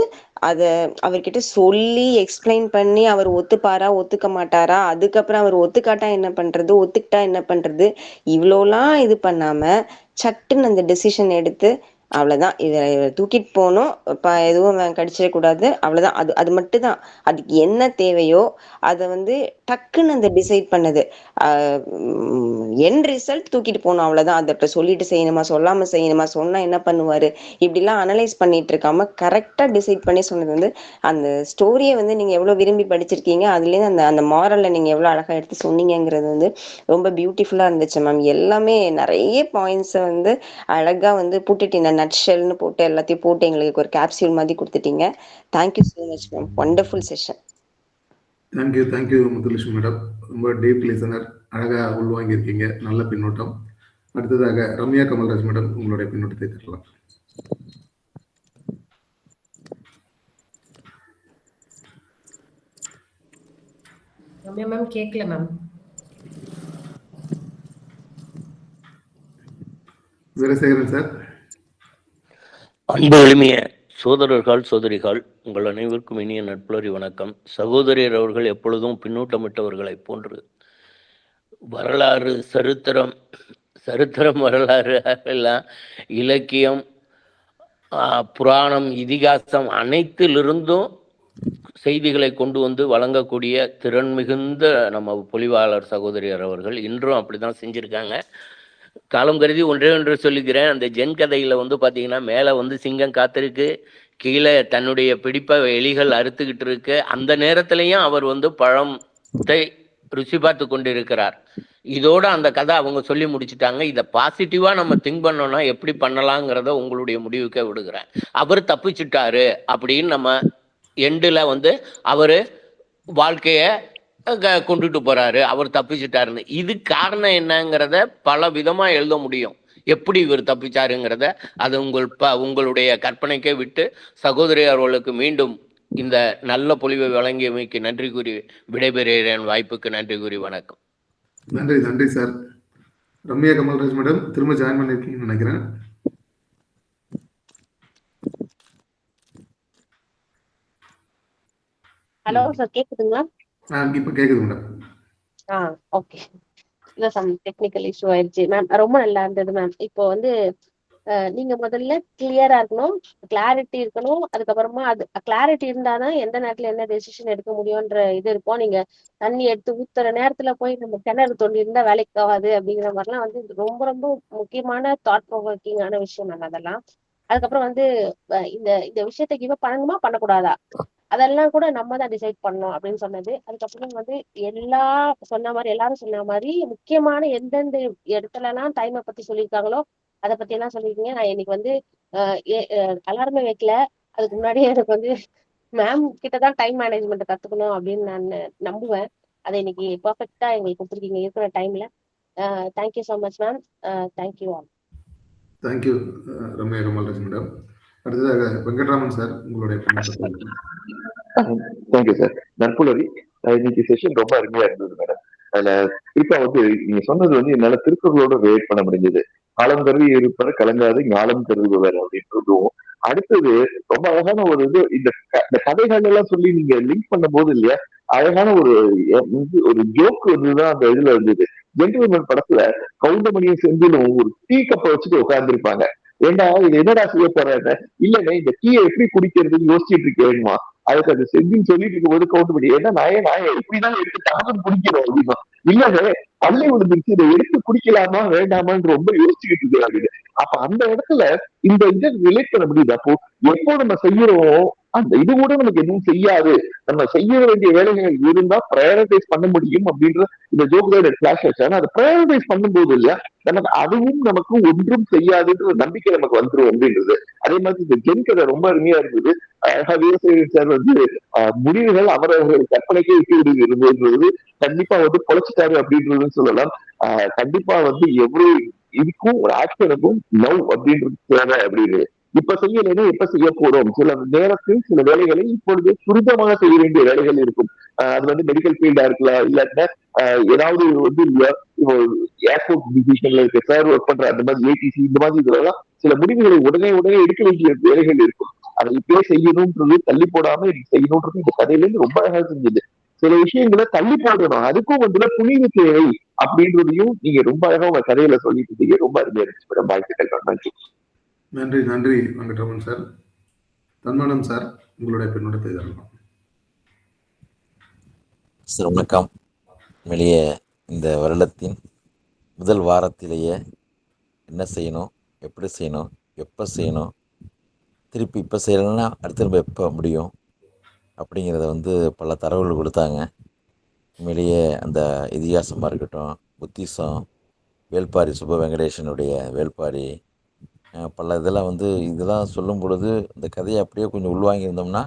அதை அவர்கிட்ட சொல்லி எக்ஸ்பிளைன் பண்ணி அவர் ஒத்துப்பாரா ஒத்துக்க மாட்டாரா, அதுக்கப்புறம் அவர் ஒத்துக்காட்டா என்ன பண்ணுறது, ஒத்துக்கிட்டா என்ன பண்ணுறது, இவ்வளோலாம் இது பண்ணாமல் சட்டுன்னு அந்த டெசிஷன் எடுத்து அவ்வளவுதான். இதை தூக்கிட்டு போகணும், எதுவும் கடிச்சிடக்கூடாது, அவ்வளவுதான். அது அது மட்டும் தான். அதுக்கு என்ன தேவையோ அதை வந்து டக்குன்னு அந்த டிசைட் பண்ணது. என் ரிசல்ட் தூக்கிட்டு போகணும், அவ்வளவுதான். அதை இப்ப சொல்லிட்டு செய்யணுமா, சொல்லாம செய்யணுமா, சொன்னா என்ன பண்ணுவாரு, இப்படிலாம் அனலைஸ் பண்ணிட்டு இருக்காம கரெக்டா டிசைட் பண்ணி சொன்னது வந்து அந்த ஸ்டோரியை வந்து நீங்க எவ்வளவு விரும்பி படிச்சிருக்கீங்க, அதுலேருந்து அந்த அந்த மாரல்ல நீங்க எவ்வளவு அழகா எடுத்து சொன்னீங்கிறது வந்து ரொம்ப பியூட்டிஃபுல்லா இருந்துச்சு மேம். எல்லாமே நிறைய பாயிண்ட்ஸை வந்து அழகா வந்து போட்டுட்டீங்க, நட்ஷெல்னு போட்டு எல்லாத்தையும் போட்டு எங்களுக்கு ஒரு கேப்சியூல் மாதிரி கொடுத்துட்டீங்க. Thank you so much ma'am. Wonderful session. Thank you Muthulakshmi madam. ரொம்ப டீப் லிசனர், அழகா உள்வாங்கியிருக்கீங்க, நல்ல பின்னோட்டம். அடுத்ததாக ரம்யா கமல்ராஜ் மேடம், உங்களுடைய பின்னோட்டத்தை தரலாம். ரம்யா மேம் கேட்கல மேம். வீரசேகரன் சார். அன்பு எளிமைய சோதரர்கள் சோதரிகள் உங்கள் அனைவருக்கும் இனிய நட்புலரி வணக்கம். சகோதரியர் அவர்கள் எப்பொழுதும் பின்னூட்டமிட்டவர்களை போன்று வரலாறு, சரித்திரம் வரலாறு எல்லாம் இலக்கியம், புராணம், இதிகாசம் அனைத்திலிருந்தும் செய்திகளை கொண்டு வந்து வழங்கக்கூடிய திறன் மிகுந்த நம்ம பொலிவாளர் சகோதரியர் அவர்கள் இன்றும் அப்படிதான் செஞ்சிருக்காங்க. காலம் கருதி ஒன்று சொல்லிக்கிறேன். அந்த ஜென் கதையில வந்து பாத்தீங்கன்னா, மேல வந்து சிங்கம் காத்திருக்கு, கீழே தன்னுடைய பிடிப்பை எலிகள் அறுத்துக்கிட்டு இருக்கு. அந்த நேரத்திலையும் அவர் வந்து பழத்தை ருசி பார்த்து கொண்டிருக்கிறார். இதோட அந்த கதை அவங்க சொல்லி முடிச்சுட்டாங்க. இதை பாசிட்டிவா நம்ம திங்க் பண்ணோம்னா எப்படி பண்ணலாங்கிறத உங்களுடைய முடிவுக்கே விடுகிறேன். அவர் தப்பிச்சுட்டாரு அப்படின்னு நம்ம எண்டுல வந்து அவரு வாழ்க்கைய கொண்டுட்டு போறாரு, அவர் தப்பிச்சுட்டாருன்னு. இது காரணம் என்னங்கிறத பல விதமா எழுத முடியும். எப்படி இவர் தப்பிச்சாருங்கிறத அது உங்களுடைய கற்பனைக்கே விட்டு சகோதரி அவர்களுக்கு மீண்டும் இந்த நல்ல பொலிவை வழங்கியமைக்கு நன்றி கூறி விடைபெறுகிறேன். வாய்ப்புக்கு நன்றி கூறி வணக்கம். நன்றி சார். ரம்யா கமல்ராஜ் மேடம் திரும்ப ஜாயின் பண்ணிருக்கீங்கன்னு நினைக்கிறேன். ஹலோ சார், கேக்குதுங்களா? இப்ப கேக்குது மேடம். ஓகே. இல்ல, சம் டெக்னிக்கல் இஷ்யூ ஆயிடுச்சு மேம். ரொம்ப நல்லா இருந்தது மேம். இப்போ வந்து நீங்க முதல்ல கிளியரா இருக்கணும், கிளாரிட்டி இருக்கணும். அதுக்கப்புறமா அது கிளாரிட்டி இருந்தாதான் எந்த நேரத்துல என்ன டெசிஷன் எடுக்க முடியும்ன்ற இது இருக்கும். நீங்க தண்ணி எடுத்து ஊத்துற நேரத்துல போய் நம்ம கிணறு தோண்டி இருந்தா வேலைக்கு ஆகாது அப்படிங்கிற மாதிரிலாம் வந்து ரொம்ப ரொம்ப முக்கியமான தாட் ப்ரொவோக்கிங்கான விஷயம் மேம் அதெல்லாம். அதுக்கப்புறம் வந்து இந்த இந்த விஷயத்தை கிவ் அப் பண்ணணுமா பண்ணக்கூடாதா, அதெல்லாம் கூட நம்ம தான் டிசைட் பண்ணோம் அப்படின்னு சொன்னது. அதுக்கப்புறம் வந்து எல்லாரும் சொன்ன மாதிரி முக்கியமான எந்தெந்த இடத்துல எல்லாம் டைமை பத்தி சொல்லியிருக்காங்களோ அதை பத்தி எல்லாம் சொல்லியிருக்கீங்க. நான் இன்னைக்கு வந்து அலாரமே வைக்கல, அதுக்கு முன்னாடியே எனக்கு வந்து மேம் கிட்டதான் டைம் மேனேஜ்மெண்ட் கத்துக்கணும் அப்படின்னு நான் நம்புவேன். அதை இன்னைக்கு பெர்ஃபெக்டா எங்களுக்கு கொடுத்துருக்கீங்க இருக்கிற டைம்ல. Thank you so much ma'am. Thank you all. Thank you Ramya Kamalraj madam. அடுத்ததாக வெங்கட்ராமன் சார், உங்களுடைய தேங்க்யூ சார். நட்புலரி இன்னைக்கு செஷன் ரொம்ப அருமையா இருந்தது மேடம். அதுல குறிப்பா வந்து நீங்க சொன்னது வந்து என்னால திருக்குறளோட ரிலேட் பண்ண முடிஞ்சது. காலம் கருதி இருப்பதை கலங்காது ஞானம் கருதுவர் அப்படின்றதும். அடுத்தது ரொம்ப அழகான ஒரு இது, இந்த கதைகள் எல்லாம் சொல்லி நீங்க லிங்க் பண்ணும் போது இல்லையா, அழகான ஒரு ஜோக் வந்துதான் அந்த இதுல இருந்தது. ஜென்டில்மேன் படத்துல கவுண்டமணியும் செந்திலும் ஒரு டீ கப்பை வச்சுட்டு உட்கார்ந்துருப்பாங்க. ஏண்டா இது என்னடா செய்ய போறாங்க, இல்லைங்க இந்த டீயை எப்படி குடிக்கிறதுன்னு யோசிச்சுட்டு இருக்கேன்மா. அதுக்கு அது செஞ்சுன்னு சொல்லிட்டு இருக்கும் போது கவுண்டமணி, ஏன்னா நான் எப்படிதான் எடுத்து தாமதம் குடிக்கிறோம் அப்படின்னா, இல்லங்க பள்ளி விழுந்துருச்சு, இதை எடுத்து குடிக்கலாமா வேண்டாமான்னு ரொம்ப யோசிச்சுக்கிட்டு இருக்கிறாங்க. அப்ப அந்த இடத்துல இந்த இதை ரிலேட் பண்ண முடியுது. அப்போ எப்போ நம்ம செய்யறோம் அந்த இது கூட நமக்கு எதுவும் செய்யாது, நம்ம செய்ய வேண்டிய வேலைகள் இருந்தா ப்ரையாரிட்டைஸ் பண்ண முடியும் அப்படின்ற இந்த ஜோக்கோட கிளாஸ் ஆச்சு. ஆனா அதை ப்ரையாரிட்டைஸ் பண்ணும்போது இல்லையா, நமக்கு அதுவும் நமக்கு ஒன்றும் செய்யாதுன்ற நம்பிக்கை நமக்கு வந்துடும் அப்படின்றது. அதே மாதிரி இந்த ஜென் கதை ரொம்ப அருமையா இருந்தது. வீரசேகரன் சார் வந்து முடிவுகள் அவரவர்கள் கற்பனைக்கே விட்டு விடுகிறது, கண்டிப்பா வந்து பொழைச்சிட்டாரு அப்படின்றதுன்னு சொல்லலாம். கண்டிப்பா வந்து எவ்வளவு இதுக்கும் ஒரு ஆக்ஷனுக்கும் லவ் அப்படின்றது தேவை அப்படின்னு. இப்ப செய்யலைன்னா எப்ப செய்ய போறோம், சில நேரத்தில் சில வேலைகளை இப்பொழுது துரிதமாக செய்ய வேண்டிய வேலைகள் இருக்கும். அது வந்து மெடிக்கல் ஃபீல்டா இருக்கலாம், இல்லாட்டினா ஏதாவது வந்து ஏர்போர்ட் டிசிஷன்ல இருக்க சார் ஒர்க் பண்ற அந்த மாதிரி ஏடிசி இந்த மாதிரி இதெல்லாம் சில முடிவுகளை உடனே எடுக்க வேண்டிய வேலைகள் இருக்கும். அதை இப்பயே செய்யணும்ன்றது தள்ளி போடாம இன்னைக்கு செய்யணும்ன்றது இந்த கதையில இருந்து ரொம்ப அழகா செஞ்சது. சில விஷயங்களை தள்ளி போடணும், அதுக்கும் வந்து துணிவு தேவை அப்படின்றதையும் நீங்க ரொம்ப அழகா உங்க கதையில சொல்லிட்டு இருந்தீங்க. ரொம்ப அருமையா இருந்துச்சு மேடம். வாழ்த்துக்கள். நன்றி. நன்றி நன்றி வெங்கட்ரமன் சார். தன்மனம் சார், உங்களுடைய பின்னோட்டத்தை தரலாம். சார் வணக்கம். வெளியே இந்த வருடத்தின் முதல் வாரத்திலேயே என்ன செய்யணும், எப்படி செய்யணும், எப்போ செய்யணும், திருப்பி இப்போ செய்யலைன்னா அடுத்த நம்ம எப்போ முடியும் அப்படிங்கிறத வந்து பல தரவுகள் கொடுத்தாங்க. உண்மையிலேயே அந்த இதிகாசமாக இருக்கட்டும், புத்திசம், வேள்பாரி சுப்ப வெங்கடேசனுடைய வேள்பாரி, பல இதெல்லாம் வந்து இதெல்லாம் சொல்லும் பொழுது இந்த கதையை அப்படியே கொஞ்சம் உள்வாங்கியிருந்தோம்னா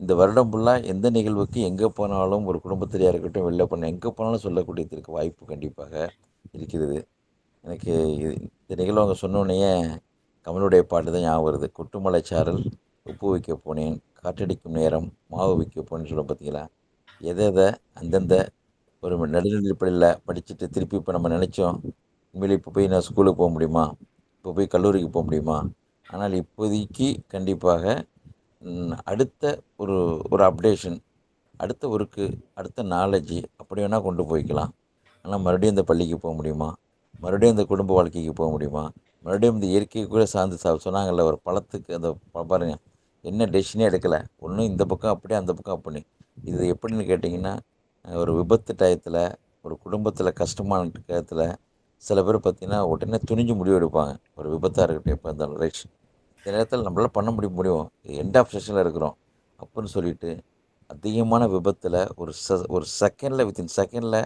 இந்த வருடம் ஃபுல்லாக எந்த நிகழ்வுக்கு எங்கே போனாலும் ஒரு குடும்பத்திலையாக இருக்கட்டும், வெளில போனால் எங்கே போனாலும் சொல்லக்கூடியதற்கு வாய்ப்பு கண்டிப்பாக இருக்கிறது. எனக்கு இந்த நிகழ்வு அவங்க சொன்னோடனே கமலுடைய பாட்டு தான் ஞாபகம் வருது. கொட்டுமலை சாரல் உப்பு வைக்க போனேன், காற்றடிக்கும் நேரம் மாவு வைக்க போனேன்னு சொல்ல பார்த்தீங்களா. எதை அந்தந்த ஒரு நடுநிலைப்பள்ளியில் படிச்சுட்டு திருப்பி இப்போ நம்ம நினச்சோம் உண்மையிலே இப்போ போய் நான் ஸ்கூலுக்கு போக முடியுமா, இப்போ போய் கல்லூரிக்கு போக முடியுமா. ஆனால் இப்போதைக்கு கண்டிப்பாக அடுத்த ஒரு ஒரு அப்டேஷன், அடுத்த ஒர்க்கு, அடுத்த நாலேஜ் அப்படி வேணால் கொண்டு போய்க்கலாம். ஆனால் மறுபடியும் இந்த பள்ளிக்கு போக முடியுமா, மறுபடியும் இந்த குடும்ப வாழ்க்கைக்கு போக முடியுமா, மறுபடியும் இந்த இயற்கைக்கு கூட சார்ந்து சொன்னாங்கல்ல ஒரு பழத்துக்கு அந்த பாருங்கள் என்ன டெசிஷனே எடுக்கலை, ஒன்றும் இந்த பக்கம் அப்படியே அந்த பக்கம் அப்படி. இது எப்படின்னு கேட்டிங்கன்னா ஒரு விபத்து டயத்தில் ஒரு குடும்பத்தில் கஷ்டமான டயத்தில் சில பேர் பார்த்திங்கன்னா உடனே துணிஞ்சு முடிவு எடுப்பாங்க. ஒரு விபத்தாக இருக்கட்டும், எப்போ இருந்தாலும் ரைட் இந்த நேரத்தில் நம்மளால் பண்ண முடியும் எண்ட் ஆஃப் செஷனில் இருக்கிறோம் அப்படின்னு சொல்லிட்டு அதிகமான விபத்தில் ஒரு செகண்டில் வித்தின் செகண்டில்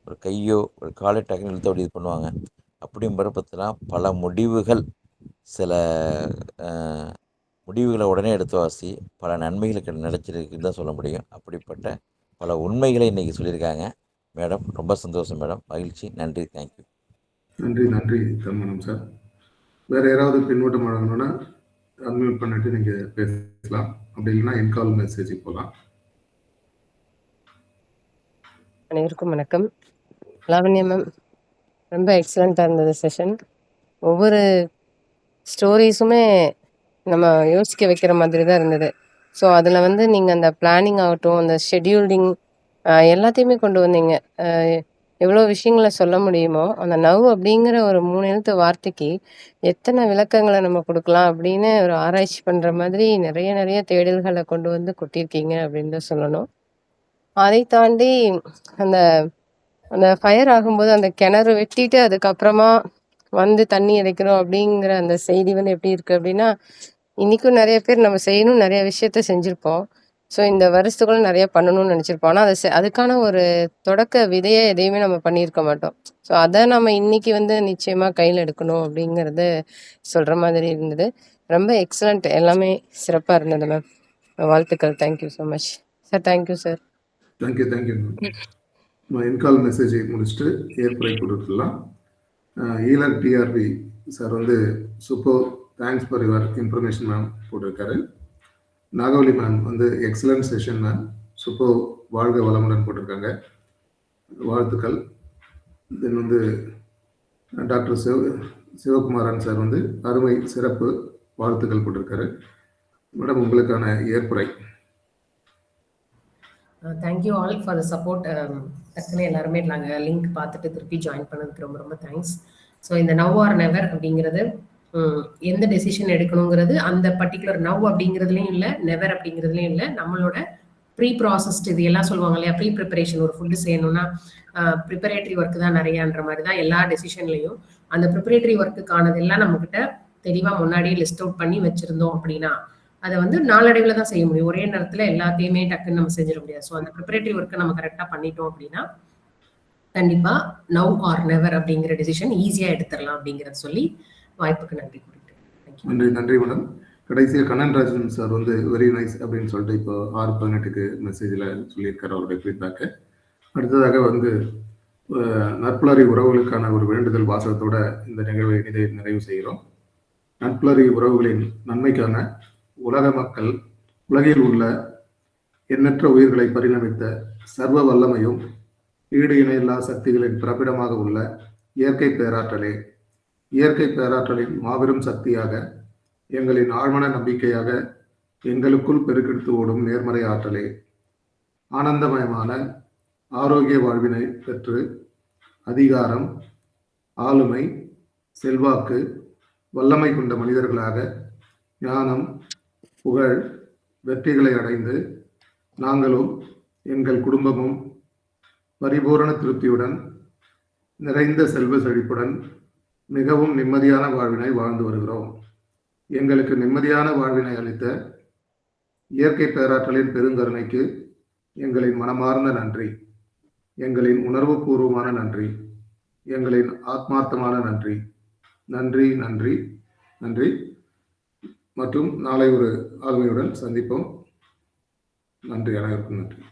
ஒரு கையோ ஒரு காலை டக்குன்னு இழுத்து அப்படி இது பண்ணுவாங்க. அப்படிங்கிற பார்த்தீங்கன்னா பல முடிவுகள், சில முடிவுகளை உடனே எடுத்து வாசி பல நன்மைகளுக்கு நினைச்சிருக்குன்னு தான் சொல்ல முடியும். அப்படிப்பட்ட பல உண்மைகளை இன்றைக்கி சொல்லியிருக்காங்க மேடம். ரொம்ப சந்தோஷம் மேடம், மகிழ்ச்சி, நன்றி, தேங்க்யூ. நன்றி நன்றி தன்மனம் சார். வேறு யாராவது பின்னோட்டம் வழங்கணும்னா அன்மியூட் பண்ணிட்டு நீங்கள் பேசலாம். அப்படி இல்லைன்னா என்கால் மெசேஜுக்கு போகலாம். அனைவருக்கும் வணக்கம். லாவண்யா மேம், ரொம்ப எக்ஸலண்ட்டாக இருந்தது செஷன். ஒவ்வொரு ஸ்டோரிஸுமே நம்ம யோசிக்க வைக்கிற மாதிரி தான் இருந்தது. ஸோ அதில் வந்து நீங்கள் அந்த பிளானிங் ஆகட்டும், அந்த ஷெட்யூல்டிங் எல்லாத்தையுமே கொண்டு வந்தீங்க. எவ்வளோ விஷயங்களை சொல்ல முடியுமோ அந்த நவ் அப்படிங்கிற ஒரு 3 எழுத்து வார்த்தைக்கு எத்தனை விளக்கங்களை நம்ம கொடுக்கலாம் அப்படின்னு ஒரு ஆராய்ச்சி பண்ணுற மாதிரி நிறைய தேடல்களை கொண்டு வந்து கொட்டியிருக்கீங்க அப்படின்னு தான் சொல்லணும். அதை தாண்டி அந்த அந்த ஃபயர் ஆகும்போது அந்த கிணறு வெட்டிட்டு அதுக்கப்புறமா வந்து தண்ணி இறைக்கணும் அப்படிங்கிற அந்த செய்தி வந்து எப்படி இருக்குது அப்படின்னா, இன்றைக்கும் நிறைய பேர் நம்ம செய்யணும் நிறைய விஷயத்த செஞ்சுருப்போம். ஸோ இந்த வருஷத்துக்குள்ள நிறைய பண்ணணும்னு நினச்சிருப்போம். ஆனால் அதுக்கான ஒரு தொடக்க விதையை எதையுமே நம்ம பண்ணியிருக்க மாட்டோம். ஸோ அதை நம்ம இன்னைக்கு வந்து நிச்சயமாக கையில் எடுக்கணும் அப்படிங்கிறது சொல்கிற மாதிரி இருந்தது. ரொம்ப எக்ஸலண்ட், எல்லாமே சிறப்பாக இருந்தது மேம். வாழ்த்துக்கள். Thank you so much sir. Thank you sir. Thank you ma'am. என்கால் மெசேஜை முடிச்சுட்டு ஏற்புரை கொடுத்துடலாம். ஈலர் டிஆர்பி சார் வந்து super, thanks for your information ma'am போட்டிருக்காரு. நாகவலி மேம் வந்து எக்ஸலண்ட் செஷன் மேம், சூப்பர், வாழ்க வளமுடன் போட்டிருக்காங்க, வாழ்த்துக்கள். தென் வந்து டாக்டர் சிவகுமாரன் சார் வந்து அருமை, சிறப்பு, வாழ்த்துக்கள் போட்டிருக்காரு. மேடம் உங்களுக்கான ஏற்புரை. Thank you all for the support. டக்குன்னு எல்லாருமே நாங்கள் லிங்க் பார்த்துட்டு திருப்பி ஜாயின் பண்ணதுக்கு ரொம்ப தேங்க்ஸ். ஸோ இந்த நவ் ஆர் நெவர் அப்படிங்கிறது எந்த டெசிஷன் எடுக்கணுங்கிறது அந்த பர்டிகுலர் நவ் அப்படிங்கிறதுலையும் இல்லை, நெவர் அப்படிங்கிறதுலையும் இல்லை. நம்மளோட ப்ரீ ப்ராசஸ்ட் இது எல்லாம் சொல்லுவாங்க இல்லையா, ப்ரீ ப்ரிப்பரேஷன். ஒரு ஃபுட்டு செய்யணும்னா ப்ரிப்பரேட்டரி ஒர்க்கு தான் நிறையான்ற மாதிரி தான் எல்லா டெசிஷன்லையும். அந்த ப்ரிப்பரேட்டரி ஒர்க்குக்கானதெல்லாம் நம்மக்கிட்ட தெளிவாக முன்னாடியே லிஸ்ட் அவுட் பண்ணி வச்சுருந்தோம் அப்படின்னா அதை வந்து நாளடைவில் தான் செய்ய முடியும். ஒரே நேரத்தில் எல்லாத்தையுமே டக்குன்னு நம்ம செஞ்சிட முடியாது. ஸோ அந்த ப்ரிப்பரேட்டரி ஒர்க்கை நம்ம கரெக்டாக பண்ணிட்டோம் அப்படின்னா கண்டிப்பாக நவ் ஆர் நெவர் அப்படிங்கிற டெசிஷன் ஈஸியாக எடுத்துடலாம் அப்படிங்கிறத சொல்லி வாய்ப்புக்கு நன்றி கூறிட்டு நன்றி மேடம். கடைசியாக கண்ணன்ராஜன் சார் வந்து வெரி நைஸ் அப்படின்னு சொல்லிட்டு இப்போ 6/18க்கு மெசேஜில் சொல்லியிருக்காரு அவருடைய ஃபீட்பேக்கு. அடுத்ததாக வந்து நட்புலரி உறவுகளுக்கான ஒரு வேண்டுதல் வாசகத்தோட இந்த நிகழ்வை இதை நிறைவு செய்கிறோம். நட்புலரி உறவுகளின் நன்மைக்கான உலக மக்கள், உலகில் உள்ள எண்ணற்ற உயிர்களை பரிணமித்த சர்வ வல்லமையும் ஈடு இணையில்லா சக்திகளின் பிறப்பிடமாக உள்ள இயற்கை பேராற்றலே, இயற்கை பேராற்றலின் மாபெரும் சக்தியாக, எங்களின் ஆழ்மன நம்பிக்கையாக, எங்களுக்குள் பெருக்கெடுத்து ஓடும் நேர்மறை ஆற்றலே, ஆனந்தமயமான ஆரோக்கிய வாழ்வினை பெற்று அதிகாரம், ஆளுமை, செல்வாக்கு, வல்லமை கொண்ட மனிதர்களாக ஞானம், புகழ், வெற்றிகளை அடைந்து நாங்களும் எங்கள் குடும்பமும் பரிபூரண திருப்தியுடன் நிறைந்த செல்வ செழிப்புடன் மிகவும் நிம்மதியான வாழ்வினை வாழ்ந்து வருகிறோம். எங்களுக்கு நிம்மதியான வாழ்வினை அளித்த இயற்கை பேராற்றலின் பெருங்கருணைக்கு எங்களின் மனமார்ந்த நன்றி, எங்களின் உணர்வுபூர்வமான நன்றி, எங்களின் ஆத்மார்த்தமான நன்றி. நன்றி நன்றி நன்றி. மற்றும் நாளை ஒரு ஆளுமையுடன் சந்திப்போம். நன்றி, அனைவருக்கும் நன்றி.